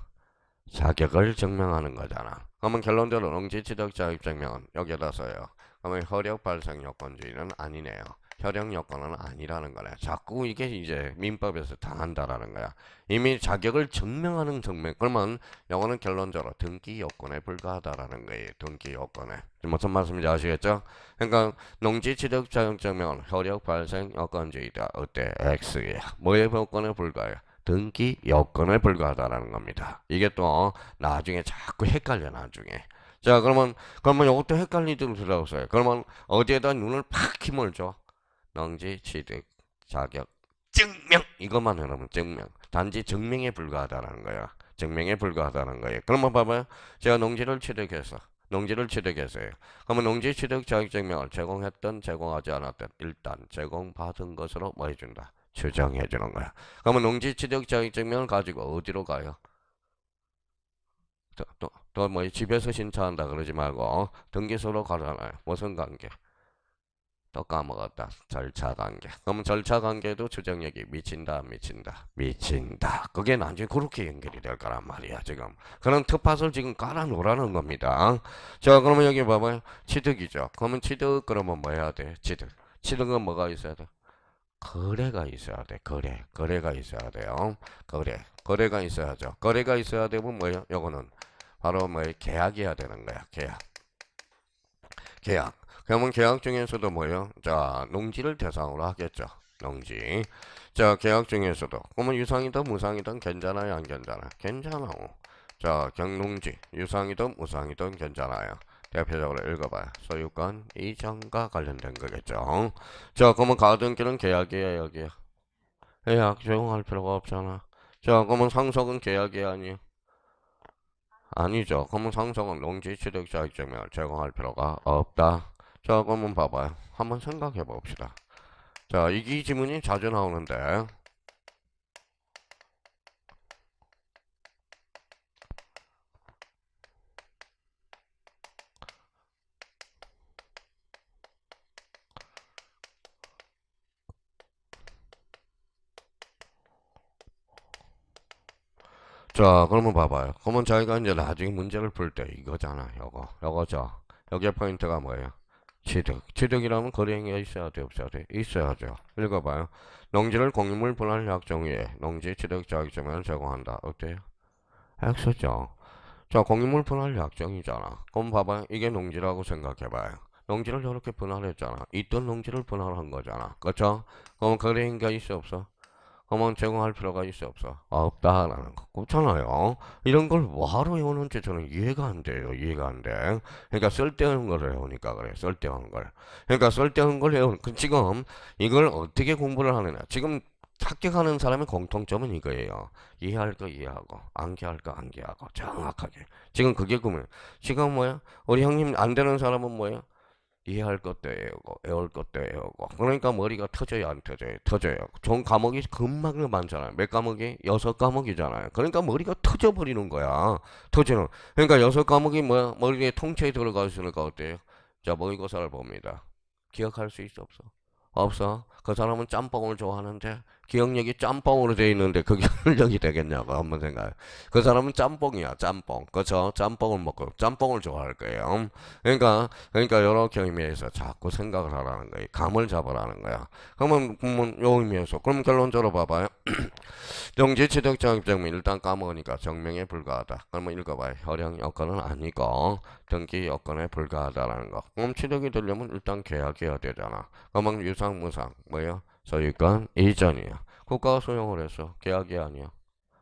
자격을 증명하는 거잖아. 그러면 결론적으로 농지 취득 자격 증명은 여기에다 써요. 그러면 효력 발생 요건주의는 아니네요. 효력 요건은 아니라는 거네. 자꾸 이게 이제 민법에서 당한다라는 거야. 이미 자격을 증명하는 증명. 그러면 영어는 결론적으로 등기 요건에 불과하다라는 거예요. 등기 요건에. 무슨 말씀인지 아시겠죠? 그러니까 농지 취득 자격 증명은 효력 발생 요건주의다. 어때? X야. 뭐의 요건에 불과해요? 등기 여건에 불과하다라는 겁니다. 이게 또 나중에 자꾸 헷갈려 나중에. 자, 그러면 이것도 헷갈리도록 들어오세요. 그러면 어디에다 눈을 팍 힘을 줘? 농지 취득 자격 증명 이것만 해놓으면 증명. 단지 증명에 불과하다라는 거야. 증명에 불과하다는 거예요. 그러면 봐봐요. 제가 농지를 취득했어요. 그러면 농지 취득 자격 증명을 제공했던 제공하지 않았던 일단 제공받은 것으로 뭐 해준다? 추정해 주는 거야. 그러면 농지 취득 자격 증명을 가지고 어디로 가요? 또 뭐 집에서 신청한다 그러지 말고 등기소로 가잖아요. 무슨 관계? 또 까먹었다. 절차 관계. 그러면 절차 관계도 추정력이 미친다, 안 미친다? 미친다. 그게 나중에 그렇게 연결이 될 거란 말이야, 지금. 그런 특팟을 지금 깔아놓으라는 겁니다. 자, 그러면 여기 봐봐요. 취득이죠. 그러면 취득, 그러면 뭐 해야 돼? 취득. 취득은 뭐가 있어야 돼? 거래가 있어야 돼. 거래가 있어야 돼요. 거래가 있어야죠. 거래가 있어야 되면 뭐예요? 요거는 바로 뭐 계약해야 되는 거야. 계약. 그러면 계약 중에서도 뭐예요? 자, 농지를 대상으로 하겠죠. 농지. 자, 계약 중에서도 그러면 유상이든 무상이든 괜찮아요, 안 괜찮아? 괜찮아요. 자, 경농지 유상이든 무상이든 괜찮아요. 대표적으로 읽어봐요. 소유권 이전과 관련된 거겠죠. 자, 그러면 가등기는 계약이에요, 여기에. 계약 적용할 필요가 없잖아. 자, 그러면 상속은 계약이 아니에요? 아니죠. 그러면 상속은 농지 취득 자격증명을 제공할 필요가 없다. 자, 그러면 봐봐요. 한번 생각해 봅시다. 자, 이 지문이 자주 나오는데 자, 그러면 봐봐요. 그러면 저희가 이제 나중에 문제를 풀 때 이거잖아. 요거죠. 여기에 포인트가 뭐예요? 취득이라면 거래행위가 있어야 돼, 없어야 돼? 있어야죠. 읽어봐요. 농지를 공유물 분할 약정 위에 농지 취득 자격증명을 제공한다. 어때요? X죠. 자, 공유물 분할 약정이잖아. 그럼 봐봐요. 이게 농지라고 생각해봐요. 농지를 저렇게 분할했잖아. 있던 농지를 분할한 거잖아. 그쵸? 그럼 거래행위가 있어, 없어? 그러면 제공할 필요가 있어, 없어? 없다라는 거. 그렇잖아요. 이런 걸 뭐하러 외우는지 저는 이해가 안 돼요. 이해가 안 돼. 그러니까 쓸데없는 걸 외우니까 그래. 쓸데없는 걸. 그러니까 쓸데없는 걸 지금 이걸 어떻게 공부를 하느냐. 지금 합격하는 사람의 공통점은 이거예요. 이해할 거 이해하고 안 이해할 거 안 이해하고 정확하게. 지금 그게 그러면 지금 뭐야? 우리 형님 안 되는 사람은 뭐야? 이해할 것도 외우고 외울 것도 외우고 그러니까 머리가 터져요 안 터져요? 터져요. 종 과목이 금방 많잖아요. 몇 과목이? 6과목이잖아요. 그러니까 머리가 터져버리는 거야. 터지는. 그러니까 6과목이 뭐야? 머리에 통째에 들어가 있으니까 어때요? 자, 모의고사를 봅니다. 기억할 수 있어 없어? 없어. 그 사람은 짬뽕을 좋아하는데 기억력이 짬뽕으로 돼 있는데 그게 활력이 되겠냐고 한번 생각해. 그 사람은 짬뽕이야, 짬뽕. 그쵸? 짬뽕을 먹고 짬뽕을 좋아할 거예요. 그러니까 이렇게 의미에서 자꾸 생각을 하라는 거예요. 감을 잡으라는 거야. 그러면 요 의미에서 그럼 결론적으로 봐봐요. 정지취득자격증은 일단 까먹으니까 증명에 불과하다. 그러면 읽어봐요. 혈형 여건은 아니고 등기 여건에 불과하다라는 거. 그럼 취득이 되려면 일단 계약해야 되잖아. 그러면 유상무상 뭐예요? 소유권 이전이야. 국가가 소용을 해서 계약이 아니야.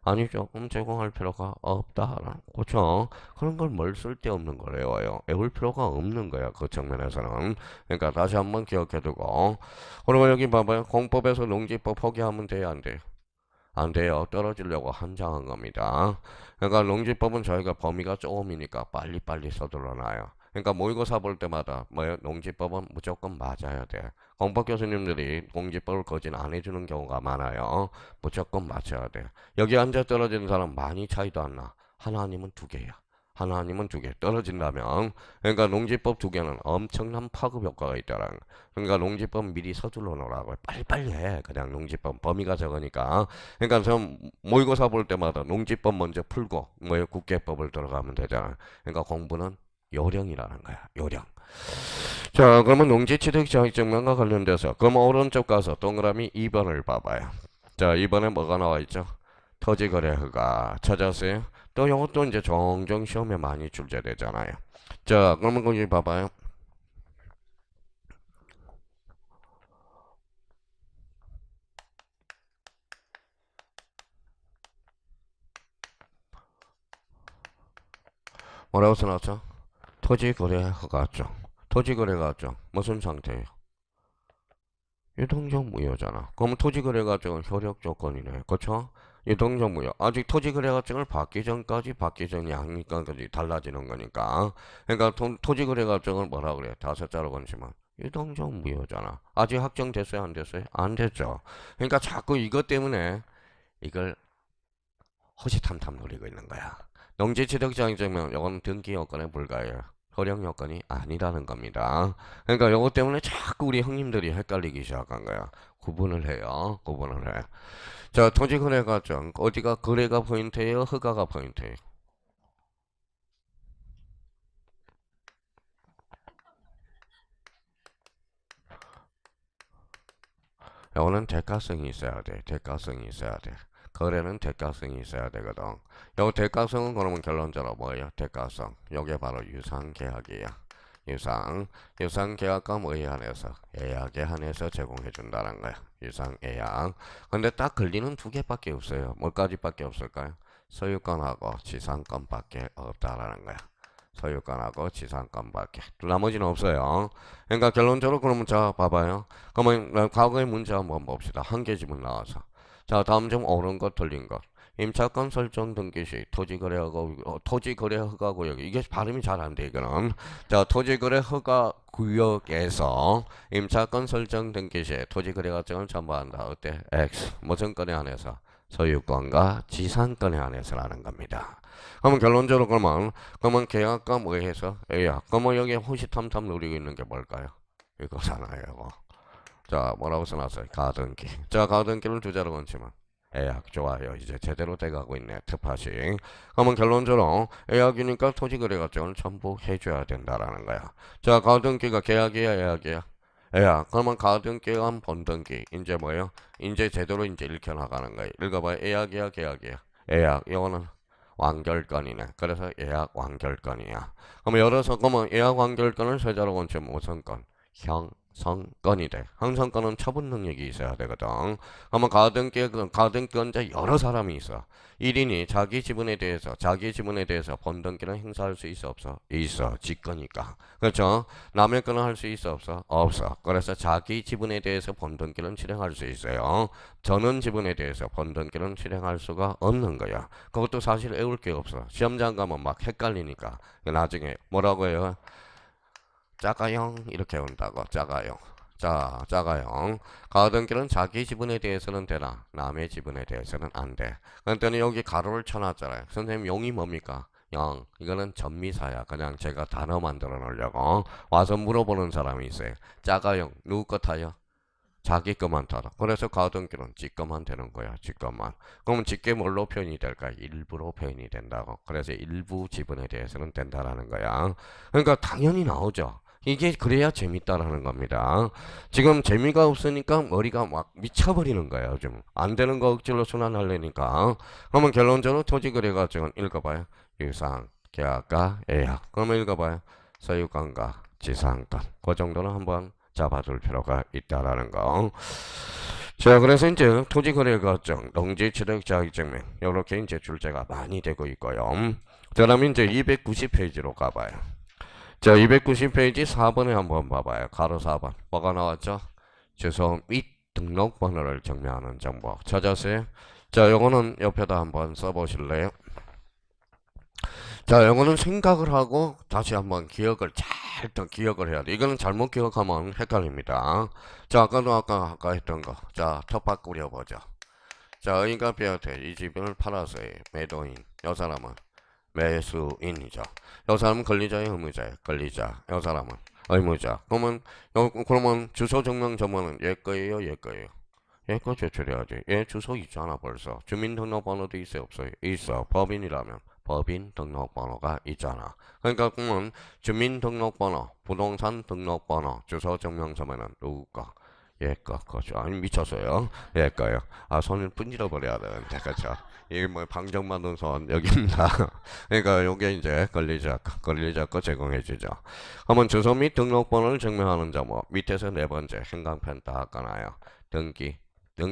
아니죠. 그럼 제공할 필요가 없다. 그렇죠? 그런 걸 뭘 쓸데없는 걸 외워요. 외울 필요가 없는 거야. 그 측면에서는. 그러니까 다시 한번 기억해두고. 그리고 여기 봐봐요. 공법에서 농지법 포기하면 돼요, 안 돼요? 안 돼요. 떨어지려고 한장한 겁니다. 그러니까 농지법은 저희가 범위가 조금이니까 빨리빨리 서둘러 놔요. 그러니까 모의고사 볼 때마다 뭐예요? 농지법은 무조건 맞아야 돼. 공법 교수님들이 농지법을 거진 안 해주는 경우가 많아요. 무조건 맞춰야 돼. 여기 앉아 떨어지는 사람 많이 차이도 안 나. 하나 아니면 두 개야. 하나 아니면 두 개 떨어진다면 그러니까 농지법 두 개는 엄청난 파급 효과가 있다라는 거. 그러니까 농지법 미리 서둘러 놓으라고 빨리빨리 해. 그냥 농지법 범위가 적으니까 그러니까 전 모의고사 볼 때마다 농지법 먼저 풀고 뭐예요? 국계법을 들어가면 되잖아. 그러니까 공부는 요령이라는 거야. 요령. 자, 그러면 농지취득자격증명과 관련돼서 그럼 오른쪽 가서 동그라미 2번을 봐봐요. 자, 2번에 뭐가 나와 있죠? 토지거래 허가 찾았어요? 또 이것도 이제 종종 시험에 많이 출제되잖아요. 자, 그러면 거기 봐봐요. 뭐라고 써놨죠? 토지거래 허가증. 토지거래가증 무슨 상태예요? 유동적 무효잖아. 그럼 토지거래가증은 효력 조건이네. 그쵸? 유동적 무효. 아직 토지거래가증을 받기 전까지 받기 전이 아니까지 달라지는 거니까. 그러니까 토지거래가증을 뭐라 그래? 다섯 자로 건지만 유동적 무효잖아. 아직 확정됐어요? 안 됐어요? 안 됐죠. 그러니까 자꾸 이것 때문에 이걸 호시탐탐 노리고 있는 거야. 농지취득자격증명 이건 등기 요건에 불과해요. 허용 요건이 아니라는 겁니다. 그러니까 요것 때문에 자꾸 우리 형님들이 헷갈리기 시작한 거야. 구분을 해요. 구분을 해. 자, 토지거래가증 어디가 거래가 포인트예요? 허가가 포인트예요? 요거는 대가성이 있어야 돼. 대가성이 있어야 돼. 거래는 대가성이 있어야 되거든. 요 대가성은 그러면 결론적으로 뭐예요? 대가성. 요게 바로 유상계약이야. 유상계약과 뭐에 한해서? 예약에 한해서 제공해 준다는 거야. 유상예약. 근데 딱 걸리는 두 개밖에 없어요. 뭐까지밖에 없을까요? 소유권하고 지상권밖에 없다라는 거야. 소유권하고 지상권밖에. 나머지는 없어요. 그러니까 결론적으로 그러면 자 봐봐요. 그러면 과거의 문제 한번 봅시다. 한 개 지문 나와서. 자, 다음 중 옳은 것 틀린 것. 임차권 설정 등기 시 토지거래허가 토지거래 허가 구역 이게 발음이 잘 안 돼 이거는. 자, 토지거래 허가 구역에서 임차권 설정 등기 시 토지거래 과정을 첨부한다. 어때? X 무슨 건에 한해서? 소유권과 지상권에 한해서라는 겁니다. 그러면 결론적으로 그러면 계약과 뭐 해서 A야. 그러면 여기 호시탐탐 누리고 있는 게 뭘까요? 이거잖아요. 이거. 자, 뭐라고 써놨어요? 가등기. 자, 가등기를 두 자로 건치면 예약 좋아요. 이제 제대로 돼가고 있네. 특파식. 그러면 결론적으로 예약이니까 토지거래가증을 전부 해줘야 된다라는 거야. 자, 가등기가 계약이야, 예약이야? 예약. 그러면 가등기와 본등기 이제 뭐예요? 이제 제대로 이제 읽혀 나가는 거예요. 읽어봐요. 예약이야, 계약이야? 예약. 이거는 완결건이네. 그래서 예약 완결건이야. 그럼 열어서 그러면 예약 완결건을 세자로 건치면 무슨 건? 형성건이 돼. 형성건은 처분 능력이 있어야 되거든. 그러면 가등기권자 여러 사람이 있어. 1인이 자기 지분에 대해서 본등기는 행사할 수 있어 없어? 있어. 지거니까. 그렇죠? 남의 거는 할 수 있어 없어? 없어. 그래서 자기 지분에 대해서 본등기는 실행할 수 있어요. 전원 지분에 대해서 본등기는 실행할 수가 없는 거야. 그것도 사실 외울 게 없어. 시험장 가면 막 헷갈리니까. 나중에 뭐라고 해요? 작아요. 이렇게 온다고. 작아요. 자, 작아요. 가등기는 자기 지분에 대해서는 되나 남의 지분에 대해서는 안 돼. 그랬더니 여기 가로를 쳐놨잖아요. 선생님 용이 뭡니까? 영. 이거는 전미사야. 그냥 제가 단어 만들어 놓으려고 와서 물어보는 사람이 있어요. 작아요. 누구 거 타요? 자기 것만 타라. 그래서 가등기는 지 것만 되는 거야. 지 것만. 그러면 지게 뭘로 표현이 될까? 일부로 표현이 된다고. 그래서 일부 지분에 대해서는 된다라는 거야. 그러니까 당연히 나오죠. 이게 그래야 재밌다라는 겁니다. 지금 재미가 없으니까 머리가 막 미쳐버리는 거예요. 요즘 안 되는 거 억지로 순환하려니까. 그러면 결론적으로 토지거래가정은 읽어봐요. 유상, 계약과 예약. 그러면 읽어봐요. 소유권과 지상권. 그 정도는 한번 잡아둘 필요가 있다라는 거. 자, 그래서 이제 토지거래가정, 농지취득자격증명 이렇게 이제 출제가 많이 되고 있고요. 그다음에 이제 290페이지로 가봐요. 자, 290페이지 4번에 한번 봐봐요. 가로 4번. 뭐가 나왔죠? 주소 및 등록번호를 증명하는 정보. 찾았어요? 자, 요거는 옆에다 한번 써보실래요? 자, 요거는 생각을 하고 다시 한번 기억을 잘 기억을 해야 돼. 이거는 잘못 기억하면 헷갈립니다. 자, 아까 했던 거. 자, 텃밭 꾸려보자. 자, 의인과 비한테 이 집을 팔았어요. 매도인. 요 사람은 매수인이죠. 요 사람은 권리자의 의무자예요. 권리자. 요 사람은 의무자. 그러면 주소 증명 전문은 얘 거예요, 얘 거예요. 얘 거 제출해야지. 얘 주소 있잖아 벌써. 주민등록번호도 있어요, 없어요? 있어. 법인이라면 법인 등록번호가 있잖아. 그러니까 그러면 주민등록번호, 부동산 등록번호, 주소 증명서면은 누구 거? 얘 거, 그죠? 아니 미쳤어요. 얘 거요. 아 손을 분질러 버려야 되는데, 그죠? 이게 뭐 방정맞은 손 여기입니다. 그러니까 요게 이제 권리자 거 제공해주죠. 그러면 주소 및 등록번호를 증명하는 점뭐 밑에서 네 번째 행강편 딱 까나요. 등기.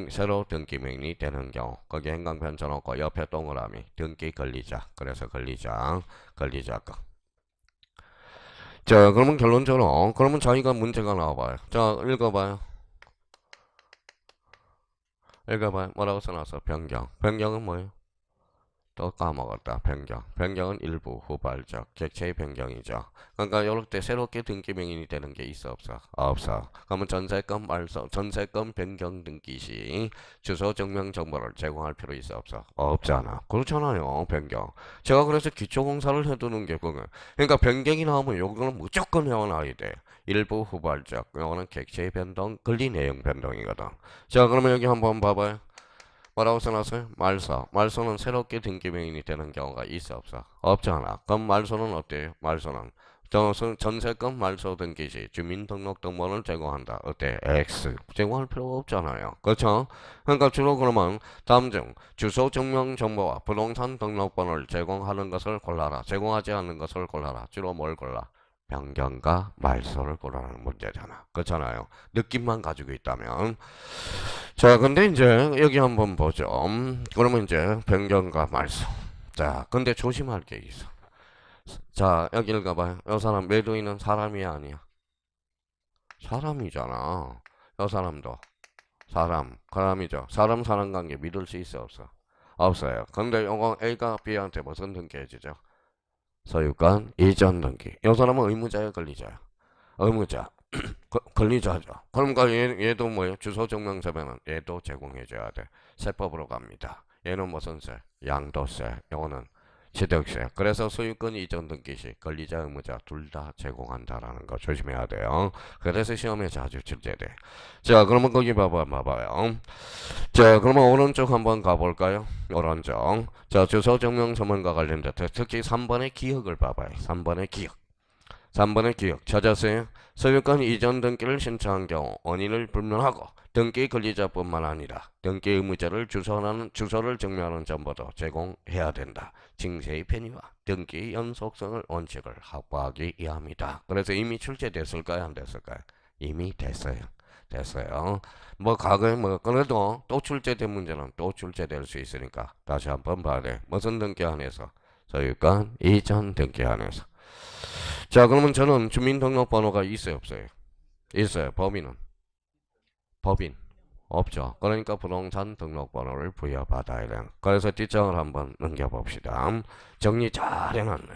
새로 등기 명령이 되는 경우 거기 행강편 쳐놓고 옆에 동그라미 등기 권리자. 그래서 권리자 거. 자, 그러면 결론적으로 그러면 저희가 문제가 나와봐요. 자, 읽어봐요. 뭐라고 써놨어? 변경은 뭐예요? 또 까먹었다. 변경은 일부 후발적 객체의 변경이죠. 그러니까 이럴 때 새롭게 등기 명인이 되는 게 있어 없어? 없어. 그러면 전세권 변경 등기 시 주소 증명 정보를 제공할 필요 있어 없어? 없잖아. 그렇잖아요. 변경. 제가 그래서 기초공사를 해두는 게 그거. 그러니까 변경이 나오면 요거는 무조건 해놔야 돼. 일부 후발적. 요거는 객체의 변동, 권리 내용 변동이거든. 자, 그러면 여기 한번 봐봐요. 뭐라고 써놨어요? 말소는 새롭게 등기명인이 되는 경우가 있어 없어? 없잖아. 그럼 말소는 어때요? 말소는 전세권 말소 등기 시 주민등록등본을 제공한다. 어때? X. 제공할 필요가 없잖아요. 그렇죠? 그러니까 주로 그러면 다음 중 주소 증명 정보와 부동산 등록번호를 제공하는 것을 골라라. 제공하지 않는 것을 골라라. 주로 뭘 골라? 변경과 말소를 고르는 문제잖아. 그렇잖아요. 느낌만 가지고 있다면. 자, 근데 이제 여기 한번 보죠. 그러면 이제 변경과 말소. 자, 근데 조심할 게 있어. 자, 여기 읽어봐요. 이 사람 매도인은 사람이야 아니야? 사람이잖아. 이 사람도 사람이죠. 사람 관계 믿을 수 있어 없어? 없어요. 근데 이거 A가 B한테 무슨 등기해주죠? 소유권 이전 등기. 이 사람은 의무자야 권리자야? 의무자. 권리자죠. 그러니까 얘도 뭐예요? 주소 증명서면은 얘도 제공해줘야 돼. 세법으로 갑니다. 얘는 무슨 세? 양도세. 요거는 취득세. 그래서 소유권 이전 등기 시 권리자 의무자 둘 다 제공한다라는 거 조심해야 돼요. 그래서 시험에 자주 출제돼. 자, 그러면 거기 봐봐요. 자, 그러면 오른쪽 한번 가볼까요? 오른쪽. 자, 주소 증명서면과 관련된 특히 3번의 기억을 봐봐요. 3번의 기억 찾았어요? 소유권 이전 등기를 신청한 경우 원인을 불명하고 등기 권리자뿐만 아니라 등기 의무자를 주소를 증명하는 정보도 제공해야 된다. 징세의 편의와 등기 연속성을 원칙을 확보하기 위함이다. 그래서 이미 출제됐을까요? 안 됐을까요? 이미 됐어요. 뭐 과거에 뭐 그래도 또 출제된 문제는 또 출제될 수 있으니까 다시 한번 봐야 돼. 무슨 등기 안에서? 소유권 이전 등기 안에서. 자, 그러면 저는 주민등록번호가 있어요 없어요? 있어요. 법인 없죠. 그러니까 부동산 등록번호를 부여받아야 돼요. 그래서 뒷장을 한번 넘겨봅시다. 정리 잘 해놨네.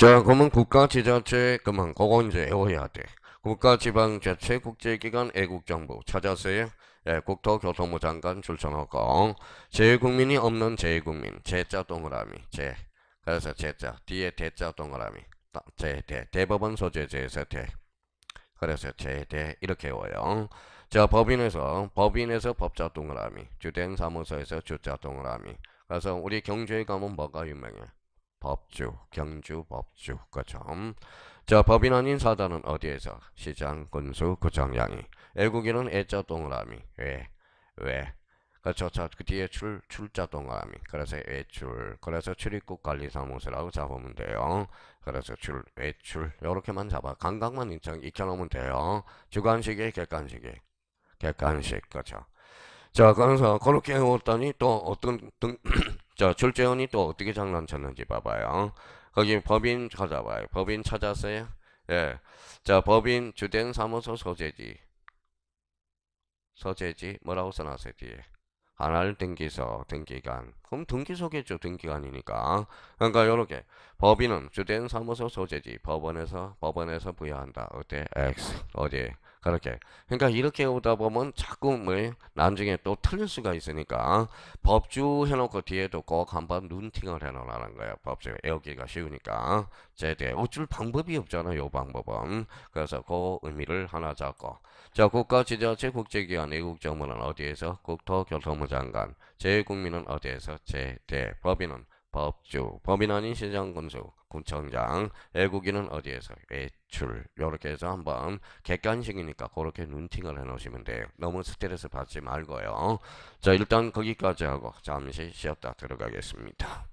자, 그러면 국가지자체, 그러면 그거 이제 외워야 돼. 국가지방자치 국제기관 애국정부 찾았어요? 예, 국토교통부 장관 출전하고 제국민이 없는 제국민 제자 동그라미 제 그래서 제자 뒤에 대자 동그라미 대법원 소재제에서 대 그래서 제대 이렇게 외워요. 자, 법인에서 법자 동그라미 주된 사무소에서 주자 동그라미 그래서 우리 경주에 가면 뭐가 유명해? 법주, 경주 법주, 그죠? 자, 법인 아닌 사단은 어디에서? 시장, 군수, 구청장이. 애국인은 애자 동그라미. 왜? 그렇죠. 자, 그 뒤에 출자 동그라미. 그래서 외출. 그래서 출입국 관리사무소라고 잡으면 돼요. 그래서 외출. 요렇게만 잡아. 감각만 익혀놓으면 돼요. 주관식이 객관식이. 객관식, 그죠? 자, 그래서 그렇게 해왔더니 또 자, 출제원이 또 어떻게 장난쳤는지 봐봐요. 거기 법인 찾아봐요. 법인 찾았어요? 예. 자, 법인 주된 사무소 소재지 뭐라고 써놨어요, 뒤에? 관할 등기소, 등기관. 그럼 등기소겠죠, 등기관이니까. 그러니까 요렇게 법인은 주된 사무소 소재지 법원에서 부여한다. 어때? X. 어디? 그렇게. 그러니까 이렇게 오다 보면 자꾸 뭐 나중에 또 틀릴 수가 있으니까 법주 해놓고 뒤에도 꼭 한번 눈팅을 해놓으라는 거야. 법주 외우기가 쉬우니까. 제대 어쩔 방법이 없잖아, 요 방법은. 그래서 그 의미를 하나 잡고. 자, 국가지자체 국제기관 외국정부는 어디에서? 국토교통부 장관. 제국민은 어디에서? 제대. 법인은 법주. 법인 아닌 시장군수. 구청장. 외국인은 어디에서? 외출. 요렇게 해서 한번 객관식이니까 그렇게 눈팅을 해놓으시면 돼요. 너무 스트레스 받지 말고요. 자, 일단 거기까지 하고 잠시 쉬었다 들어가겠습니다.